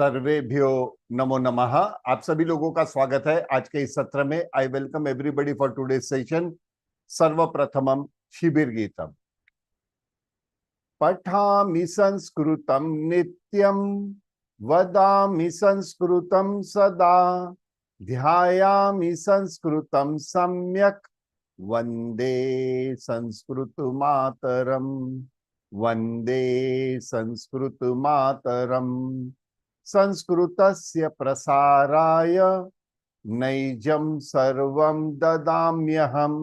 सर्वेभ्यो नमो नमः। आप सभी लोगों का स्वागत है आज के इस सत्र में। I welcome everybody for today session. सर्वप्रथमम शिबिर गीतम। पठामि संस्कृतं नित्यं, वदामि संस्कृतं सदा, ध्यायामि संस्कृतं सम्यक्, वंदे संस्कृत मातरम, वंदे संस्कृत मातरम। संस्कृतस्य प्रसाराय नैजं सर्वं ददाम्यहं,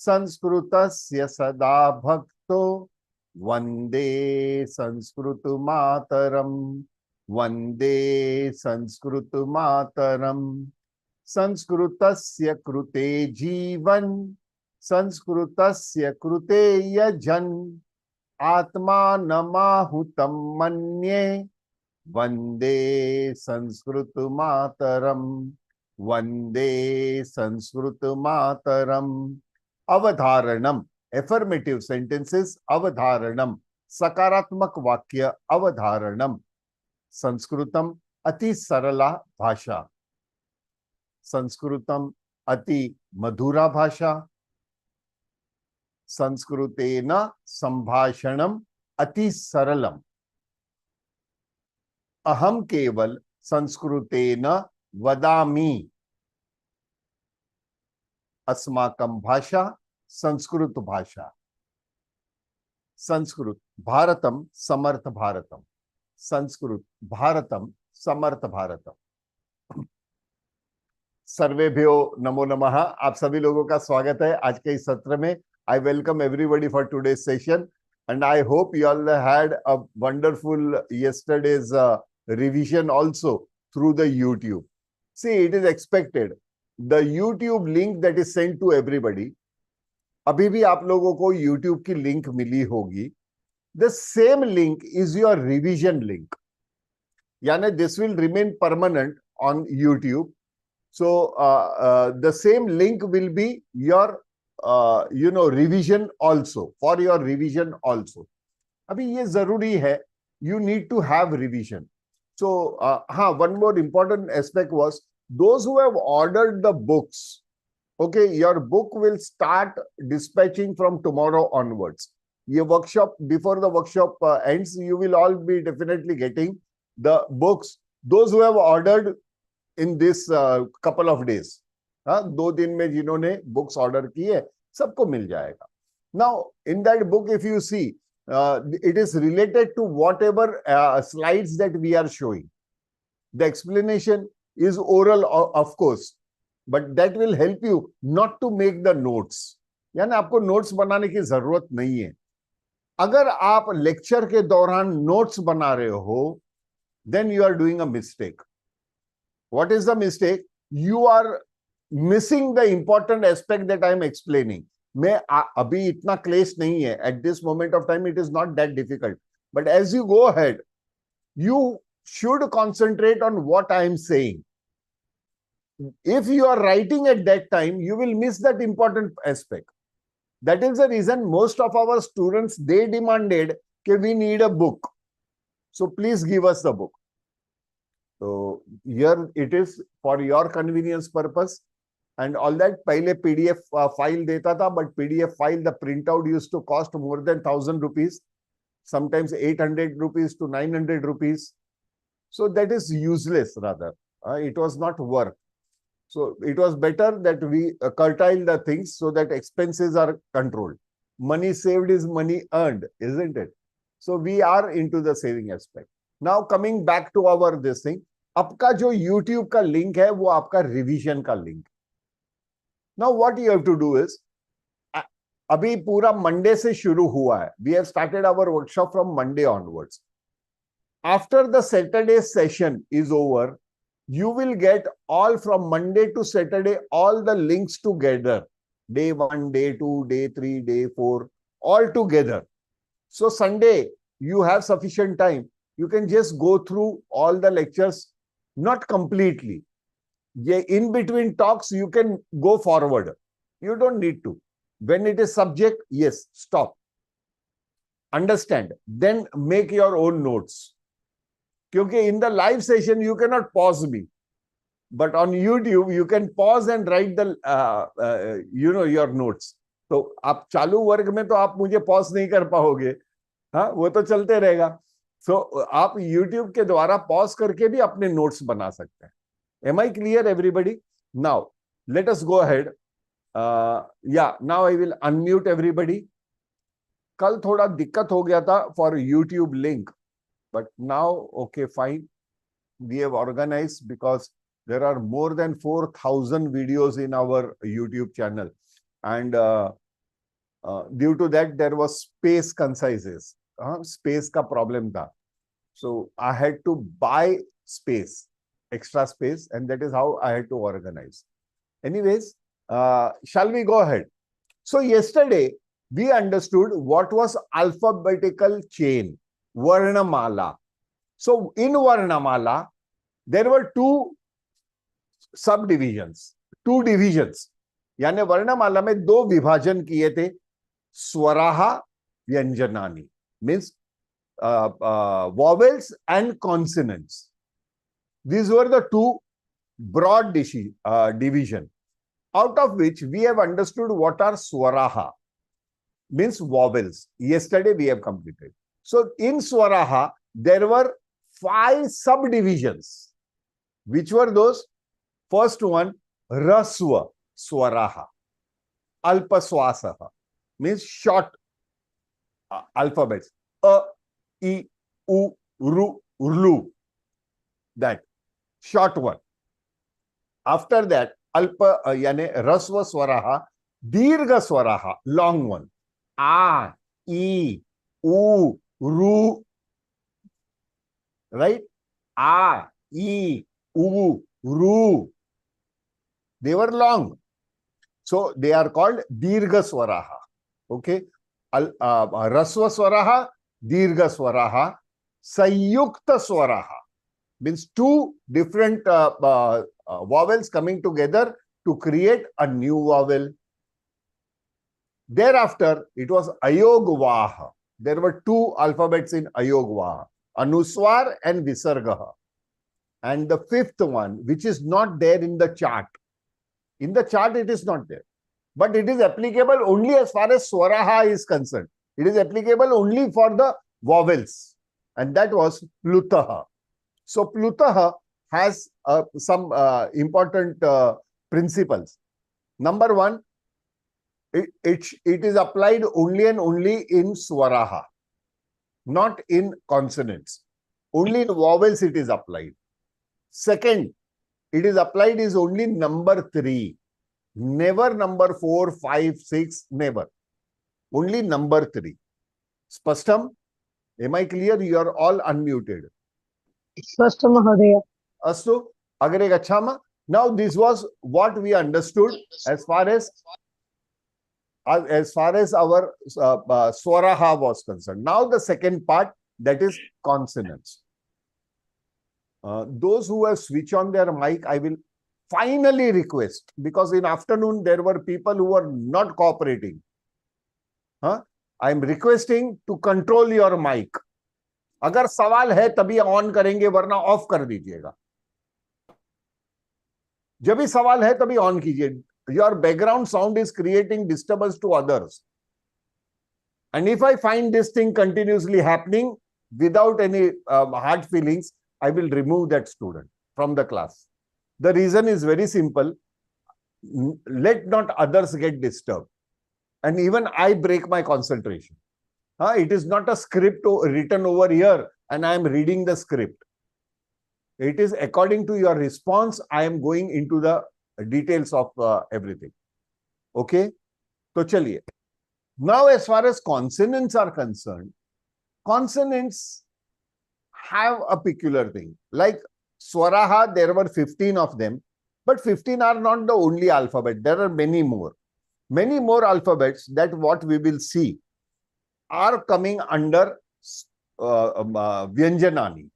संस्कृतस्य सदा भक्तो वंदे संस्कृत मातरम, वंदे संस्कृत मातरम। संस्कृतस्य कृते जीवन, संस्कृतस्य कृते यजन, आत्मानमाहुतं मन्ये, वंदे संस्कृत मातरम, वंदे संस्कृत मातरम। अवधारणम एफर्मेटिव सेंटेंसेस। अवधारणम सकारात्मक वाक्य। अवधारणम संस्कृतम अति सरला भाषा, संस्कृतम अति मधुरा भाषा, संस्कृतेन संभाषणम अति सरलम। अहम केवल संस्कृतेन वदामि। अस्माकं भाषा संस्कृत भाषा। संस्कृत भारतम समर्थ भारतम, संस्कृत भारतम समर्थ भारतम। सर्वेभ्यो नमो नमः। आप सभी लोगों का स्वागत है आज के इस सत्र में। I welcome everybody for today's session and I hope you all had a wonderful yesterday's revision also through the YouTube. See, it is expected. The YouTube link that is sent to everybody, अभी भी आप लोगों को YouTube की link मिली होगी. The same link is your revision link. यानी this will remain permanent on YouTube. So the same link will be your revision also, for your revision also. अभी ये जरूरी है, you need to have revision. So one more important aspect was those who have ordered the books, okay, your book will start dispatching from tomorrow onwards. ये workshop, before the workshop ends, you will all be definitely getting the books. Those who have ordered in this couple of days, 2 दिन में जिन्होंने books order की है सबको मिल जाएगा. Now in that book if you see, it is related to whatever slides that we are showing. The explanation is oral of course, but that will help you not to make the notes. यानी आपको notes बनाने की जरूरत नहीं है. अगर आप lecture के दौरान नोट्स बना रहे हो, then you are doing a mistake. What is the mistake? You are missing the important aspect that I am explaining. मैं अभी इतना क्लेश नहीं है. At this moment of time, it is not that difficult. But as you go ahead, you should concentrate on what I am saying. If you are writing at that time, you will miss that important aspect. That is the reason most of our students, they demanded that we need a book. So please give us the book. So here it is for your convenience purpose and all that. पहले PDF file देता था, but PDF file, the printout used to cost more than 1,000 rupees, sometimes 800 rupees to 900 rupees. So that is useless rather. It was not work. So it was better that we curtail the things so that expenses are controlled. Money saved is money earned, isn't it? So we are into the saving aspect. Now coming back to our this thing, आपका जो YouTube का link है वो आपका revision का link. Now what you have to do is, अभी पूरा Monday से शुरू हुआ है. We have started our workshop from Monday onwards. After the Saturday session is over, you will get all from Monday to Saturday, all the links together. Day 1, day 2, day 3, day 4, all together. So Sunday, you have sufficient time. You can just go through all the lectures, not completely. In between talks, you can go forward. You don't need to. When it is subject, yes, stop. Understand. Then make your own notes. क्योंकि in the live session you cannot pause me, but on YouTube you can pause and write the your notes. तो आप चालू वर्ग में तो आप मुझे pause नहीं कर पाओगे, हाँ, वो तो चलते रहेगा. सो आप YouTube के द्वारा पॉज करके भी अपने नोट्स बना सकते हैं. Am I clear, everybody? Now let us go ahead. Yeah, now I will unmute everybody. कल थोड़ा दिक्कत हो गया था for YouTube link, but now okay, fine. We have organized because there are more than 4,000 videos in our YouTube channel, and due to that there was space concises. Space का problem था, so I had to buy space, extra space, and that is how I had to organize. Anyways, shall we go ahead? So yesterday we understood what was alphabetical chain, Varnamala. So in Varnamala, there were two subdivisions, two divisions. यानी वर्णमाला में दो विभाजन किए थे, स्वराहा व्यंजनानि, means vowels and consonants. These were the two broad division, out of which we have understood what are swaraha, means vowels. Yesterday we have completed. So in swaraha there were 5 subdivisions. Which were those? First one, raswa swaraha, alpaswasaha, means short alphabets, a, I, U, Ru, Urlu, that short one. After that, alpa yani rasva swaraha, dirgha swaraha, long one, a, I, U, Ru, right? A, I, U, Ru. They were long, so they are called dirgha swaraha. Okay, rasva swaraha, dirgha swaraha, sayukta swaraha, means two different vowels coming together to create a new vowel. Thereafter, it was ayogvaha. There were two alphabets in ayogvaha, anuswar and visargaha. And the fifth one, which is not there in the chart. In the chart, it is not there. But it is applicable only as far as swaraha is concerned. It is applicable only for the vowels. And that was plutaha. So plutaha has some important principles. Number one, it is applied only and only in swaraha, not in consonants. Only in vowels it is applied. Second, it is applied is only number 3. Never number 4, 5, 6, never. Only number 3. Spashtam? Am I clear? You are all unmuted. Spashtam Mahodaya. Astu, agare gachama. Now this was what we understood as far as our swaraha was concerned. Now the second part, that is consonants. Those who have switched on their mic, I will finally request, because in afternoon there were people who were not cooperating. I am requesting to control your mic. अगर सवाल है तभी on करेंगे, वरना of कर दीजिएगा. जब भी सवाल है तभी ऑन कीजिए. Your background sound is creating disturbance to others. And if I find this thing continuously happening without any hard feelings, I will remove that student from the class. The reason is very simple. Let not others get disturbed. And even I break my concentration. It is not a script written over here and I am reading the script. It is according to your response, I am going into the details of everything. Okay? So, chaliye. Now, as far as consonants are concerned, consonants have a peculiar thing. Like swaraha, there were 15 of them, but 15 are not the only alphabet. There are many more. Many more alphabets that what we will see are coming under vyanjanani,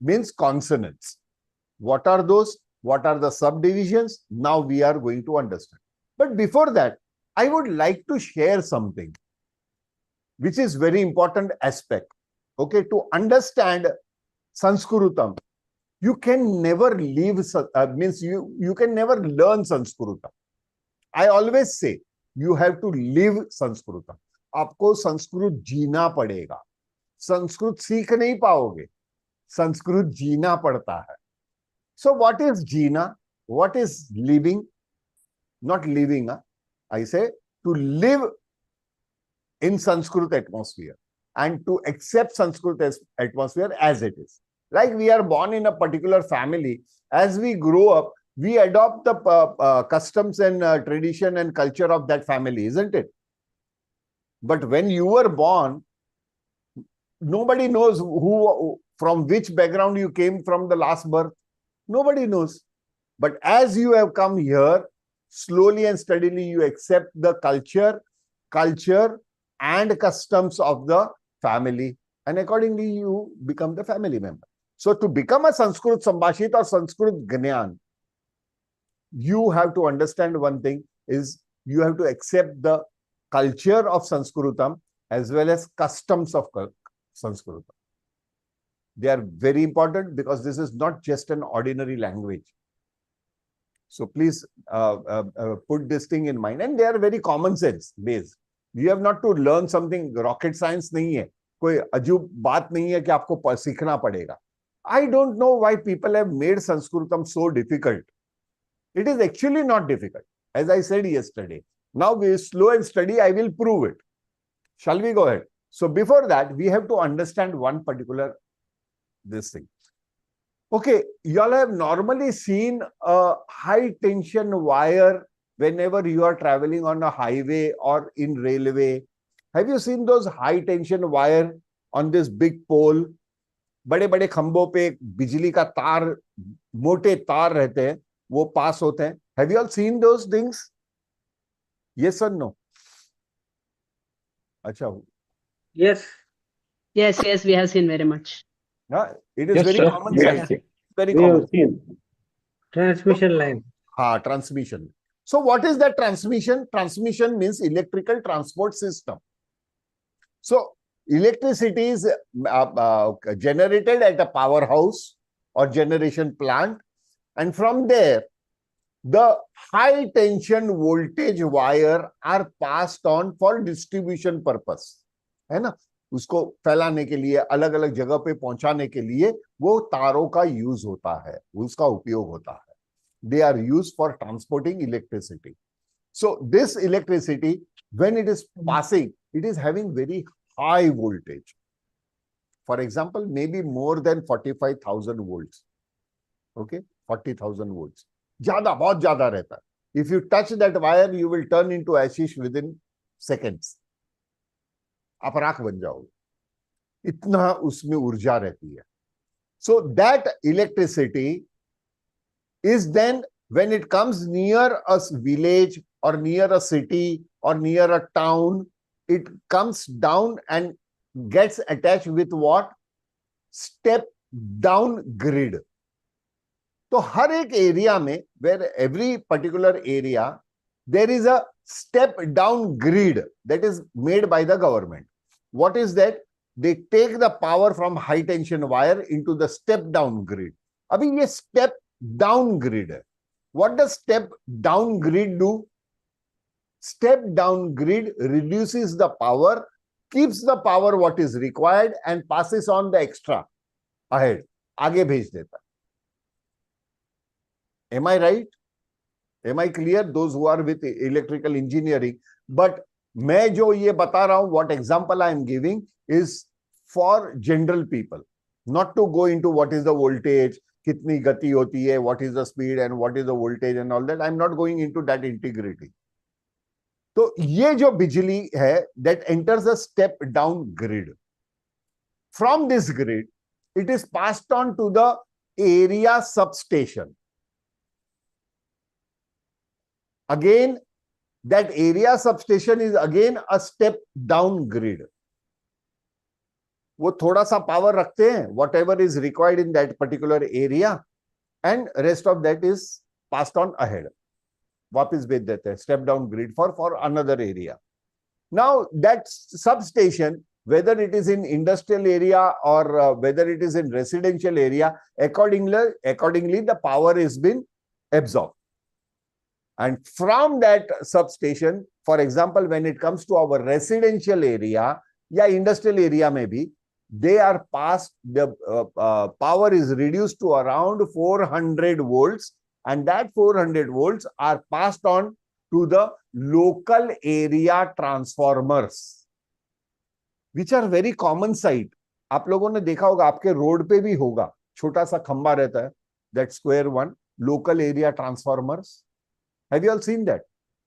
means consonants. What are those? What are the subdivisions? Now we are going to understand. But before that, I would like to share something which is very important aspect. Okay, to understand Sanskritam. You can never leave, means you can never learn Sanskritam. I always say, you have to live Sanskritam. आपको संस्कृत जीना पड़ेगा. संस्कृत सीख नहीं पाओगे, संस्कृत जीना पड़ता है. So what is Jeena? What is living? Not living. I say to live in Sanskrit atmosphere and to accept Sanskrit atmosphere as it is. Like we are born in a particular family. As we grow up, we adopt the customs and tradition and culture of that family, isn't it? But when you were born, nobody knows who, from which background you came from the last birth. Nobody knows. But as you have come here, slowly and steadily you accept the culture and customs of the family, and accordingly you become the family member. So to become a Sanskrit Sambhashit or Sanskrit Gnan, you have to understand one thing, is you have to accept the culture of Sanskritam as well as customs of Sanskritam. They are very important because this is not just an ordinary language. So please put this thing in mind, and they are very common sense based. You have not to learn something rocket science नहीं है, कोई अजूब बात नहीं है कि आपको सीखना पड़ेगा. I don't know why people have made Sanskritam so difficult. It is actually not difficult. As I said yesterday, now we slow and steady, I will prove it. Shall we go ahead? So before that, we have to understand one particular this thing. Okay, you all have normally seen a high tension wire whenever you are traveling on a highway or in railway. Have you seen those high tension wire on this big pole? बड़े बड़े खंभों पे बिजली का तार, मोटे तार रहते हैं, वो पास होते हैं. Have you all seen those things? Yes or no? अच्छा. Yes. Yes, we have seen very much. It is Yes, very sir. common We have sense. seen. Very We common. have seen. Transmission line. Transmission. So what is that transmission? Transmission means electrical transport system. So electricity is generated at a powerhouse or generation plant, and from there the high tension voltage wire are passed on for distribution purpose. है ना, उसको फैलाने के लिए, अलग अलग जगह पे पहुंचाने के लिए वो तारों का यूज होता है, उसका उपयोग होता है. They are used for transporting electricity. So this electricity, when it is passing, it is having very high voltage. For example, maybe more than 45,000 volts. Okay, 40,000 volts. ज्यादा, बहुत ज्यादा रहता है. If you touch that wire, you will turn into ashes within seconds. आप राख बन जाओगे, इतना उसमें ऊर्जा रहती है. So that electricity is then, when it comes near a village or near a city or near a town, it comes down and gets attached with what? Step down grid. तो हर एक एरिया में, where every particular area, there is a step down grid that is made by the government. What is that? They take the power from high tension wire into the step down grid. अभी ये step down grid है. What does step down grid do? Step down grid reduces the power, keeps the power what is required, and passes on the extra ahead. आगे भेज देता. Am I right? Am I clear? Those who are with electrical engineering. But मैं जो ये बता रहा हूं, what example I am giving is for general people, not to go into what is the voltage, कितनी गति होती है, what is the speed and what is the voltage and all that. I am not going into that integrity. तो ये जो बिजली है, that enters a step down grid. From this grid, it is passed on to the area substation. Again, that area substation is again a step down grid. वो थोड़ा सा power रखते हैं, whatever is required in that particular area, and rest of that is passed on ahead. वापस भेज देते हैं step down grid for another area. Now that substation whether it is in industrial area or whether it is in residential area, accordingly the power is been absorbed. And from that substation, for example, when it comes to our residential area, yeah, industrial area maybe, they are passed, the power is reduced to around 400 volts, and that 400 volts are passed on to the local area transformers, which are very common sight. आप लोगों ने देखा होगा, आपके road पे भी होगा, छोटा सा खंबा रहता है, that square one, local area transformers. Have you all seen that?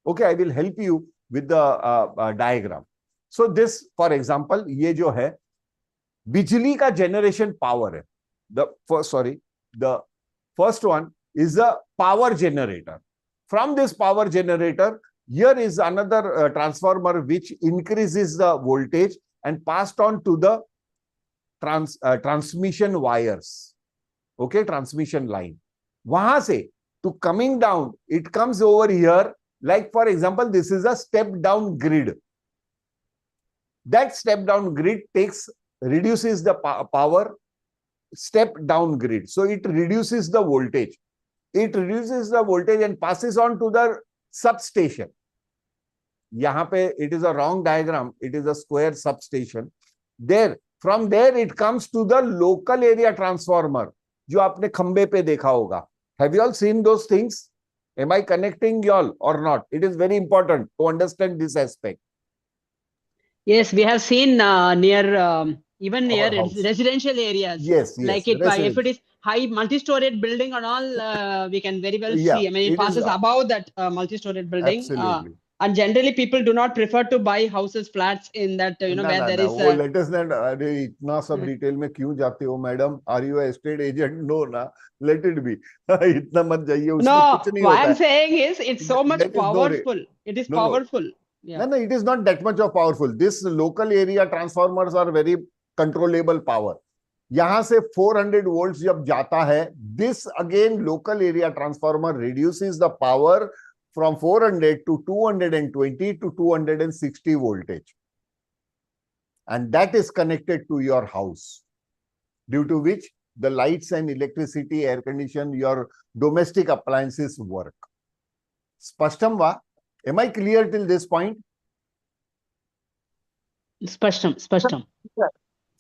Okay, I will help you with the diagram. So this, for example, ये जो है बिजली का generation power है. The first one is a power generator. From this power generator, here is another transformer which increases the voltage and passed on to the transmission wires. Okay, transmission line. वहां से to coming down, it comes over here. Like for example, this is a step down grid. That step down grid reduces the power, step down grid. So it reduces the voltage. It reduces the voltage and passes on to the substation. यहाँ पे it is a wrong diagram. It is a square substation. From there it comes to the local area transformer, जो आपने खंबे पे देखा होगा. Have you all seen those things? Am I connecting you all or not? It is very important to understand this aspect. Yes, we have seen near even near Our house. residential areas. Yes, Like yes, if it is high multi-storied building and all, we can very well Yeah, see. I mean, it it is, passes above that multi-storied building. Absolutely. And generally, people do not prefer to buy houses, flats in that where there is. वो let us not. अरे इतना सब detail में क्यों जाते हो madam? Are you a estate agent? No ना. Let it be. इतना मत जाइए. उसमें No, कुछ नहीं what होता I'm है. saying is it's so much That is no powerful. It is No, no. powerful. Yeah. No, it is not that much of powerful. This local area transformers are very controllable power. यहाँ से 400 volts जब जाता है, this again local area transformer reduces the power from 400 to 220 to 260 voltage. And that is connected to your house, due to which the lights and electricity, air condition, your domestic appliances work. Spashtam va? Am I clear till this point? Spashtam.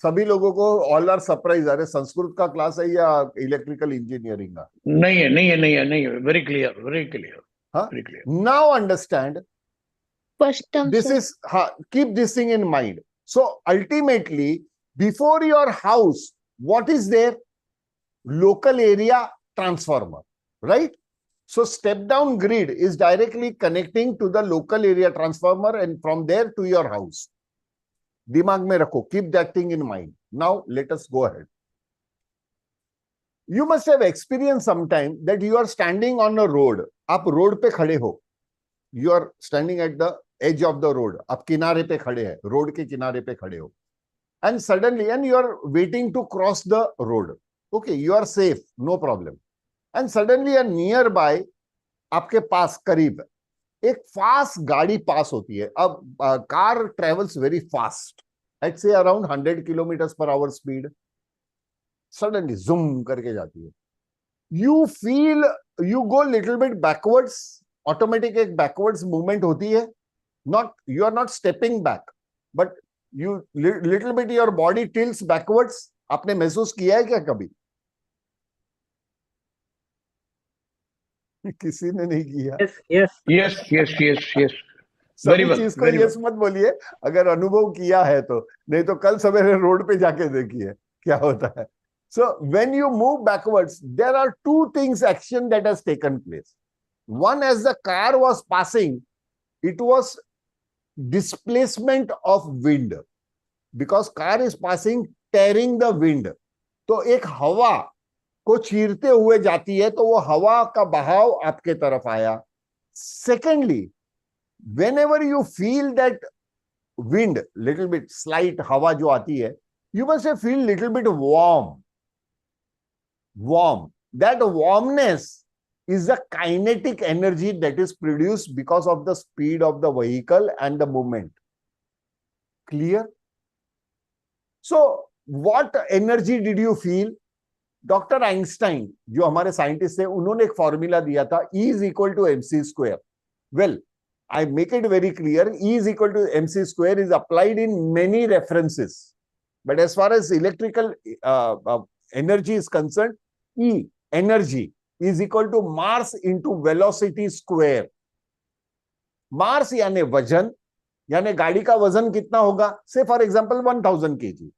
सभी लोगों को all are surprise. अरे संस्कृत का class है या electrical engineering का? नहीं है. Very clear. हाँ? Very clear. Now understand. Spashtam, This sir. is keep this thing in mind. So ultimately, before your house, what is there? Local area transformer, right? So step down grid is directly connecting to the local area transformer and from there to your house. दिमाग में रखो. Keep that thing in mind. Now let us go ahead. You must have experienced sometime that you are standing on a road. आप road पे खड़े हो. You are standing at the edge of the road. आप किनारे पे खड़े हैं. Road के किनारे पे खड़े हो. And suddenly, and you are waiting to cross the road. Okay, you are safe, no problem. And suddenly, a nearby, आपके पास करीब एक फास्ट गाड़ी पास होती है. अब car travels very fast, let's say around 100 kilometre per hour speed. Suddenly zoom करके जाती है. You feel you go little bit backwards. Automatic एक बैकवर्ड्स मूवमेंट होती है. Not you are not stepping back, but you little bit your body tilts backwards. आपने महसूस किया है क्या कभी? किसी ने नहीं किया. Yes. सभी चीज को यस मत बोलिए अगर अनुभव किया है तो, नहीं तो कल सवेरे रोड पे जाके देखिए क्या होता है. So when you move backwards, there are two things action that has taken place. One, as the car was passing, it was displacement of wind, because car is passing tearing the wind. तो एक हवा को चीरते हुए जाती है तो वो हवा का बहाव आपके तरफ आया. Secondly, whenever you feel that wind, little bit slight हवा जो आती है, you must have feel little bit warm. That warmness is the kinetic energy that is produced because of the speed of the vehicle and the movement. Clear? So what energy did you feel? Doctor Einstein जो हमारे scientist थे उन्होंने एक formula दिया था, E is equal to mc square. Well, I make it very clear, E is equal to mc square is applied in many references, but as far as electrical energy is concerned, E energy is equal to mass into velocity square. मास यानी वजन, यानी गाड़ी का वजन कितना होगा, से for example 1000 kg,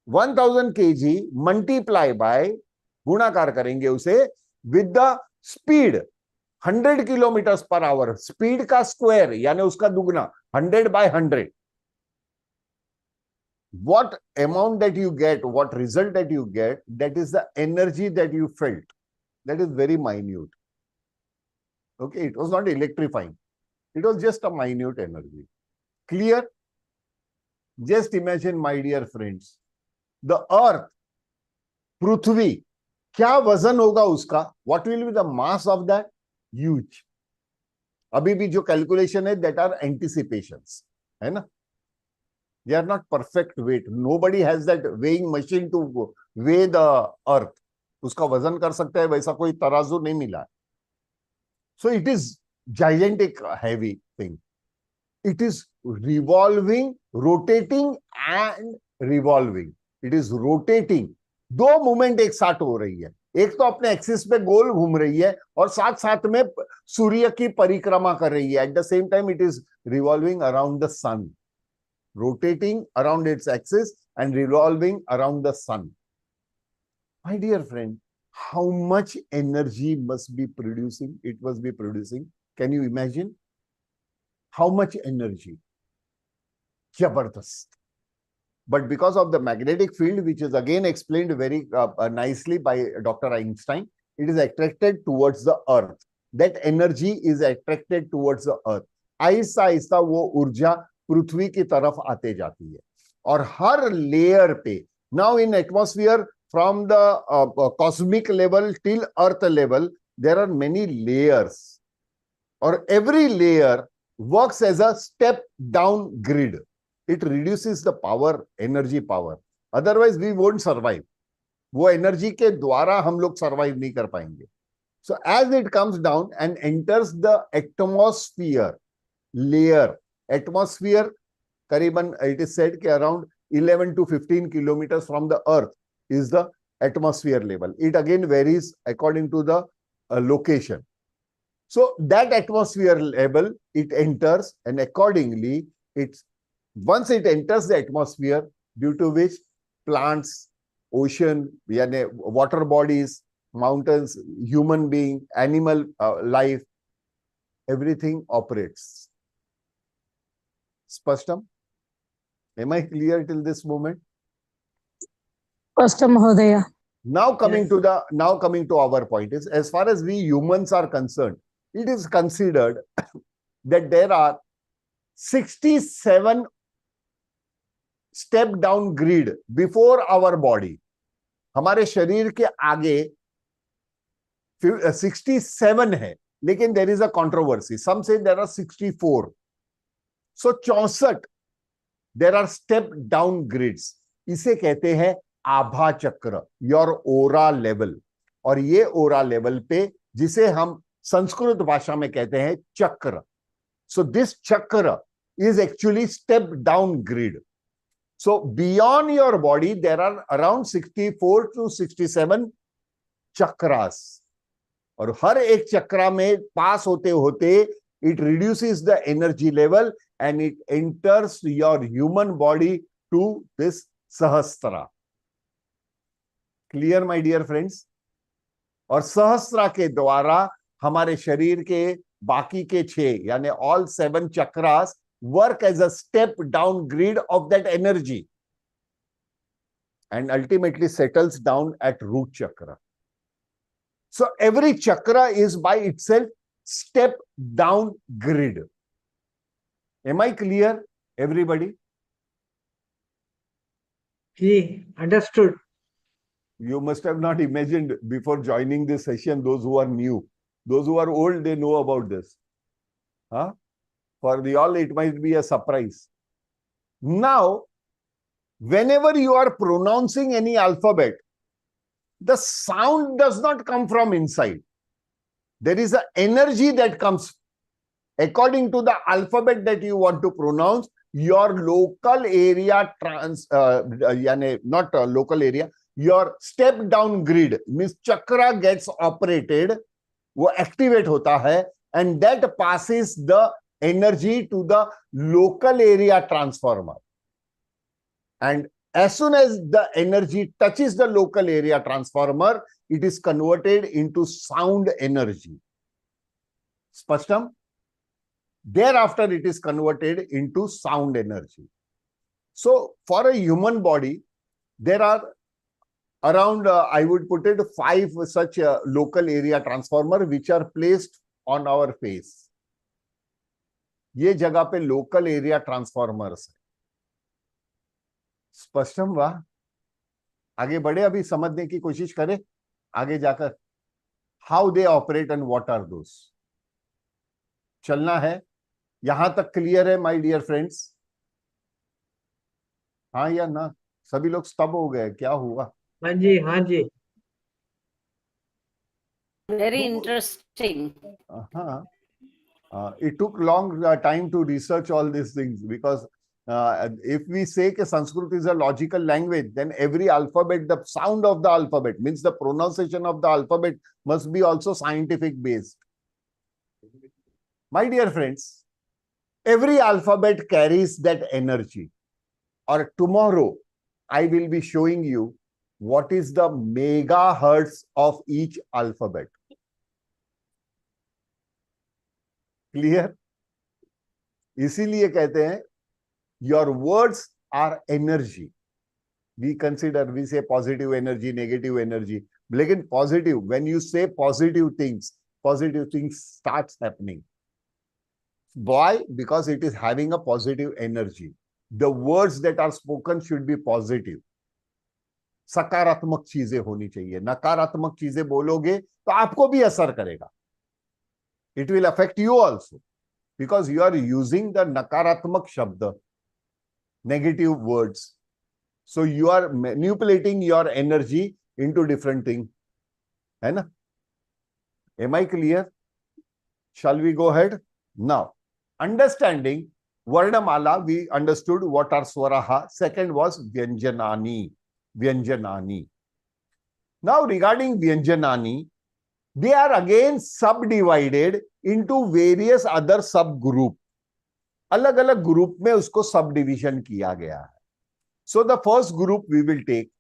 1000 kg multiply by, गुणाकार करेंगे उसे with the speed 100 kilometre per hour, speed का स्क्वायर यानी उसका दुगना 100 by 100. What amount that you get, what result that you get, that is the energy that you felt. That is very minute. Okay, it was not electrifying. It was just a minute energy. Clear? Just imagine, my dear friends, the earth, Prithvi, क्या वजन होगा उसका? What will be the mass of that? Huge. अभी भी जो calculation है, that are anticipations, है ना? They are not perfect weight. Nobody has that weighing machine to weigh the earth. उसका वजन कर सकता है वैसा कोई तराजू नहीं मिला. So it is gigantic, heavy thing. It is revolving, rotating and revolving. It is rotating. दो मूवमेंट एक साथ हो रही है, एक तो अपने एक्सिस पे गोल घूम रही है और साथ साथ में सूर्य की परिक्रमा कर रही है. At the same time it is revolving around the sun, rotating around its axis and revolving around the sun. My dear friend, how much energy must be producing? It must be producing. Can you imagine? How much energy? Jabardast. But because of the magnetic field, which is again explained very nicely by Dr. Einstein, it is attracted towards the earth. That energy is attracted towards the earth. Aahista Aahista वो ऊर्जा पृथ्वी की तरफ आते जाती है और हर layer पे, now in atmosphere from the cosmic level till earth level, there are many layers और every layer works as a step down grid. It reduces the power, energy power, otherwise we won't survive. वो energy के द्वारा हम लोग survive नहीं कर पाएंगे. So as it comes down and enters the atmosphere layer, atmosphere करीबन it is said कि around 11 to 15 kilometers from the earth is the atmosphere level. It again varies according to the location. So that atmosphere level it enters, and accordingly once it enters the atmosphere, due to which plants, ocean, यानी water bodies, mountains, human being, animal life, everything operates. Spashtam? Am I clear till this moment? Spashtam, Mahodaya. Now coming to our point is, as far as we humans are concerned, it is considered that there are 67 step down grid before our body. हमारे शरीर के आगे 67 है, लेकिन there is a controversy. Some say there are 64. So 64 there are step down grids. इसे कहते हैं आभा चक्र, योर ओरा लेवल. और ये ओरा लेवल पे जिसे हम संस्कृत भाषा में कहते हैं चक्र. So this chakra is actually step down grid. So beyond your body there are around 64 to 67 chakras. और हर एक चक्रा में पास होते होते it reduces the energy level and it enters your human body to this सहस्त्रा. Clear, my dear friends? और सहस्त्रा के द्वारा हमारे शरीर के बाकी के 6 यानी all 7 chakras work as a step down grid of that energy and ultimately settles down at root chakra. So every chakra is by itself step down grid. Am I clear, everybody? Understood. You must have not imagined before joining this session, those who are new. Those who are old, they know about this. Huh? For the all, it might be a surprise. Now, whenever you are pronouncing any alphabet, the sound does not come from inside. There is an energy that comes according to the alphabet that you want to pronounce. Your local area local area, your step down grid means chakra gets operated, वो activate होता है, and that passes the energy to the local area transformer. And as soon as the energy touches the local area transformer, it is converted into sound energy. Spashtam? Thereafter, it is converted into sound energy. So, for a human body, there are around, I would put it, 5 such local area transformer which are placed on our face. ये जगह पे local area transformers है. स्पष्टम वाह. आगे बढ़े, अभी समझने की कोशिश करें आगे जाकर. How they operate and what are those? चलना है. यहां तक क्लियर है माय डियर फ्रेंड्स? हाँ या ना? सभी लोग स्तब्ध हो गए, क्या हुआ? हाँ जी, हाँ जी. Very interesting. It took long time to research all these things, because if we say that Sanskrit is a logical language, then every alphabet, the sound of the alphabet means the pronunciation of the alphabet must be also scientific based. My dear friends, every alphabet carries that energy. Or tomorrow, I will be showing you what is the megahertz of each alphabet. Clear? इसीलिए कहते हैं, your words are energy. We say positive energy, negative energy. लेकिन positive, when you say positive things starts happening. Why? Because it is having a positive energy. The words that are spoken should be positive. सकारात्मक चीजें होनी चाहिए. नकारात्मक चीजें बोलोगे तो आपको भी असर करेगा. It will affect you also, because you are using the nakaratmak shabda, negative words. So you are manipulating your energy into different things. है ना? Am I clear? Shall we go ahead? Now, understanding Varnamala, we understood what are Swaraha. Second was Vyanjanani. Vyanjanani. Now, regarding Vyanjanani, they are again subdivided into various other subgroup. अलग अलग group में उसको subdivision किया गया है. So the first group we will take.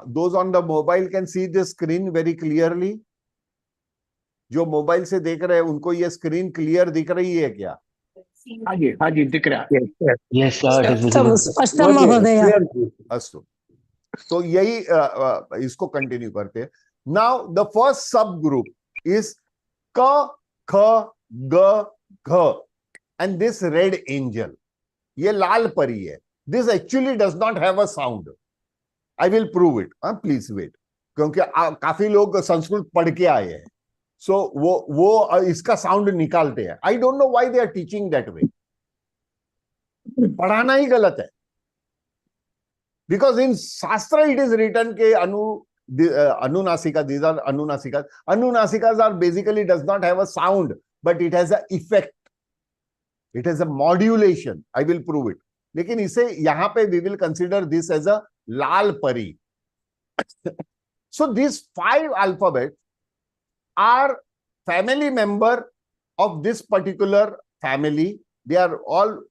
Those on the mobile can see the screen very clearly. जो mobile से देख रहे हैं उनको ये स्क्रीन क्लियर दिख रही है क्या? हाँ जी दिख रहा है. Yes, sir. It is visible. स्पष्टम महोदय. अस्तु. तो यही इसको कंटिन्यू करते हैं. Now the first subgroup is Ka, Kha, Ga, Gha, and this red angel. ये लाल परी है. This actually does not have a sound. I will prove it. Please wait. क्योंकि काफी लोग संस्कृत पढ़ के आए हैं. So वो इसका साउंड निकालते हैं. I don't know why they are teaching that way. पढ़ाना ही गलत है. Because in Shastra it is written ke Anunasika, these are Anunasikas. Anunasikas are basically does not have a sound, but it has an effect. It has a modulation. I will prove it. लेकिन इसे यहाँ पे we will consider this as a लाल परी. So these 5 alphabets are family member of this particular family. They are all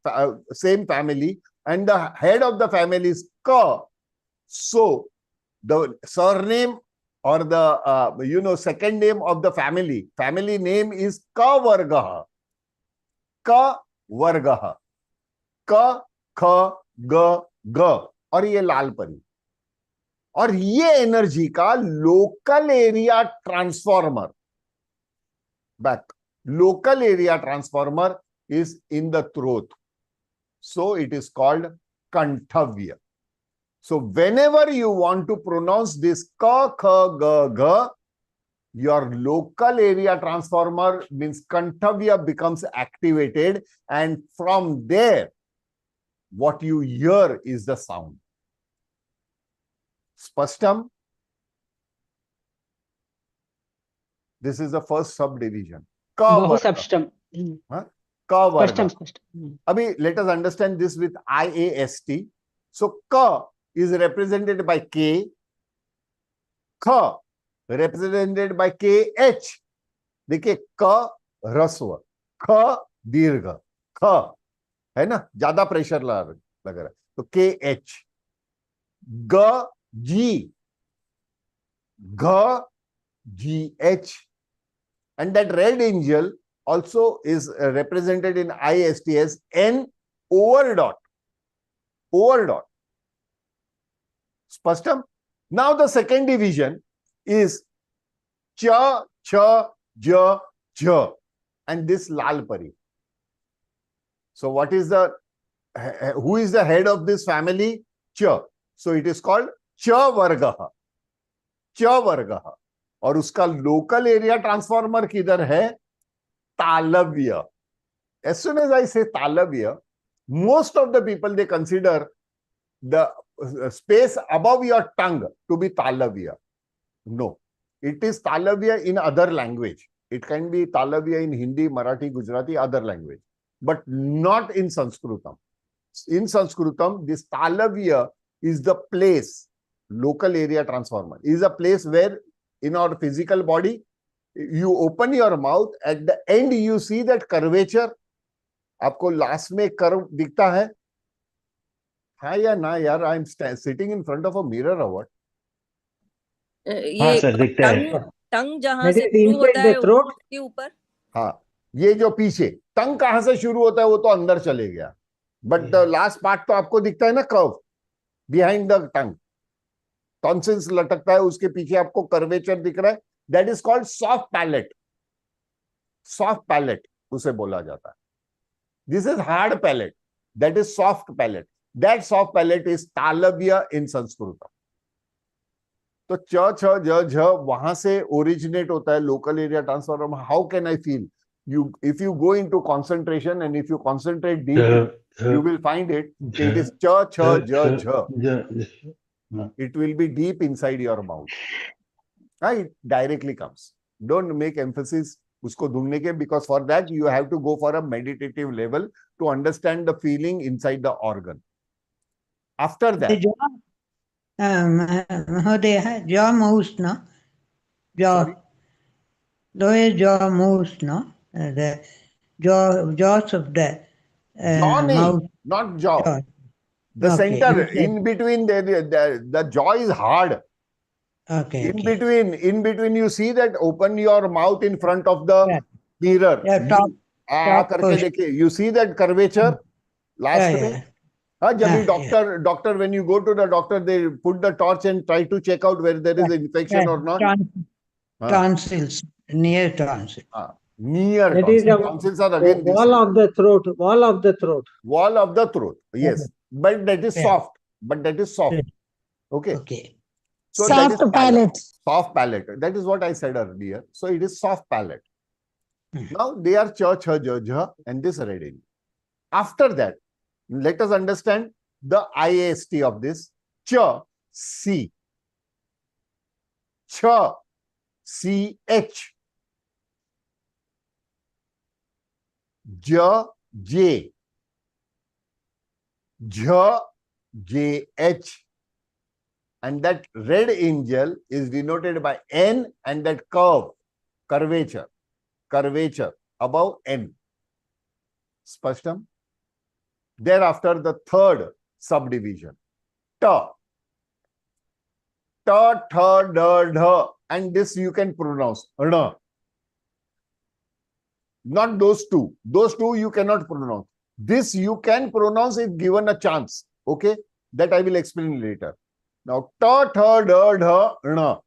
same family, and the head of the family is Ka. So the surname or the second name of the family name is Ka Vargaha. Ka Vargaha. Ka, Kha, Ga, Ga. और ये लाल परी. और ये energy का local area transformer, back, local area transformer is in the throat. So it is called Kanthavya. So whenever you want to pronounce this Ka, Kha, Ga, Gha, your local area transformer means Kanthavya becomes activated, and from there what you hear is the sound. Spashtam. This is the first subdivision. Ka Bahu varga. Sapshtam. Ka varga. Spashtam. Abhi, let us understand this with IAST. So, ka is represented by K. Kha represented by KH. देखिए क ह्रस्व, ख दीर्घ, ख है ना, ज्यादा pressure लग रहा है तो के एच, ग जी, घ जी H, and that red angel also is represented in IST as N over dot, over dot. Spashtam? Now the second division is cha, cha, ja, ja, and this lal pari. So what is the, who is the head of this family? Cha. So it is called cha vargaha. Cha vargaha. और उसका local area transformer किधर है? तालव्य. As soon as I say तालव्य, most of the people they consider the space above your tongue to be talavya. No, it is talavya in other language. It can be talavya in Hindi, Marathi, Gujarati, other language, but not in Sanskritam. In Sanskritam, this talavya is the place, local area transformer, is a place where in our physical body, you open your mouth, at the end you see that curvature. आपको last में curve दिखता है? हाँ या ना यार? I am sitting in front of a mirror और what? हाँ सर, दिखता है। टंग जहां That से is शुरू inside होता the है throat. होंठ के ऊपर। हाँ, ये जो पीछे टंग कहां से शुरू होता है वो तो अंदर चले गया, बट द लास्ट पार्ट तो आपको दिखता है ना, curve behind the tongue. Tonsils लटकता है, उसके पीछे आपको कर्वेचर दिख रहा है. That is called soft palate. Soft palate उसे बोला जाता है. This is hard palate, that is soft palate. That soft palate is तालव्य इन संस्कृत. तो च छ ज झ वहां से ओरिजिनेट होता है local area transformer. How can I feel? you if you go into concentration and if you concentrate deeply, you will find it is cha cha ja jha. It will be deep inside your mouth. It directly comes. Don't make emphasis usko dhunne ke, because for that you have to go for a meditative level to understand the feeling inside the organ. After that, Mahodaya, jaw moves, no? sorry? Lower jaw moves, no? The jaws of the Jaw nahi, mouth. not jaw. Jaw. The Okay, center, inside. in between, the jaw is hard. Okay. In between, you see that, open your mouth in front of the mirror. Yeah, top करके push. देखिए, you see that curvature last Yeah, में. yeah. हाँ, जब भी Yeah, doctor, when you go to the doctor, they put the torch and try to check out whether there is an infection or not. Tonsils, near tonsils. Near That is tonsils. the Tonsils are again this wall side. of the throat. Wall of the throat. Wall of the throat. Yes, but that is Yeah. soft. But that is soft. Okay. Okay. So that is Soft palate. Soft palate. That is what I said earlier. So it is soft palate. Hmm. Now they are cha, cha, ja, jha, and this reading. After that, let us understand the IAST of this. Cha, C. Cha, CH. Ja, J. Jha, JH. And that red angel is denoted by N, and that curvature above N. Spashtam? Thereafter, the third subdivision. Ta. Ta, tha, da, dha. And this you can pronounce. Ana. Not those two. Those two you cannot pronounce. This you can pronounce if given a chance. Okay? That I will explain later. Now, ta, tha, da, dha, na.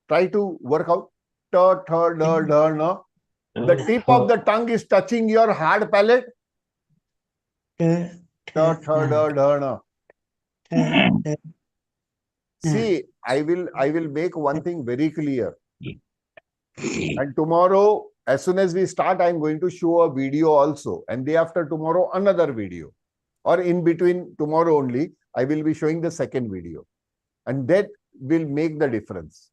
Try to work out. Ta, tha, da, dha, na. The tip of the tongue is touching your hard palate. Ta, tha, da, dha, na. See, I will make one thing very clear. And tomorrow, as soon as we start, I am going to show a video also. And day after tomorrow, another video. or in between tomorrow only, I will be showing the second video, and that will make the difference.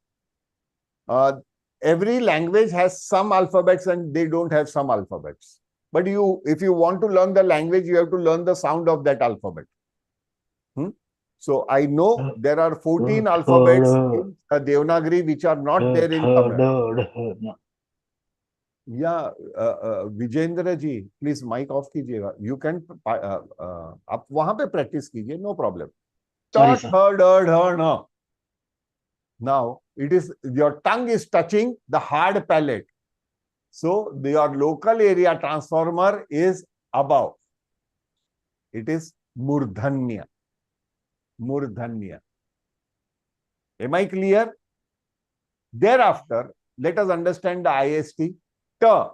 Every language has some alphabets and they don't have some alphabets. But if you want to learn the language, you have to learn the sound of that alphabet. So I know there are 14 alphabets in Devanagari which are not there in Tamil. Yeah, Vijendra ji, please mic off कीजिएगा. You can आप वहाँ पे practice कीजिए, no problem. Sorry, sir. No. Now it is your tongue is touching the hard palate, so your local area transformer is above. It is murdhanya. Murdhanya. Am I clear? Thereafter, let us understand the IST. Ta.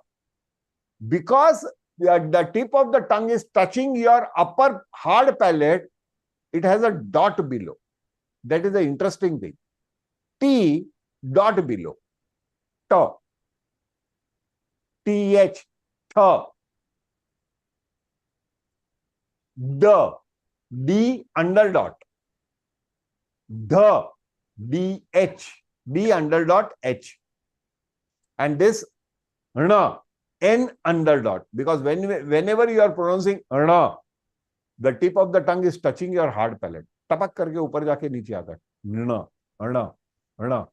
Because the tip of the tongue is touching your upper hard palate, it has a dot below. That is the interesting thing. T dot below. Ta. TH. Tha. The. D under dot. The. DH. D under dot H. And this na, N under dot. Because whenever you are pronouncing na, the tip of the tongue is touching your hard palate. टपक करके ऊपर जाके नीचे आता है. Na, na, na.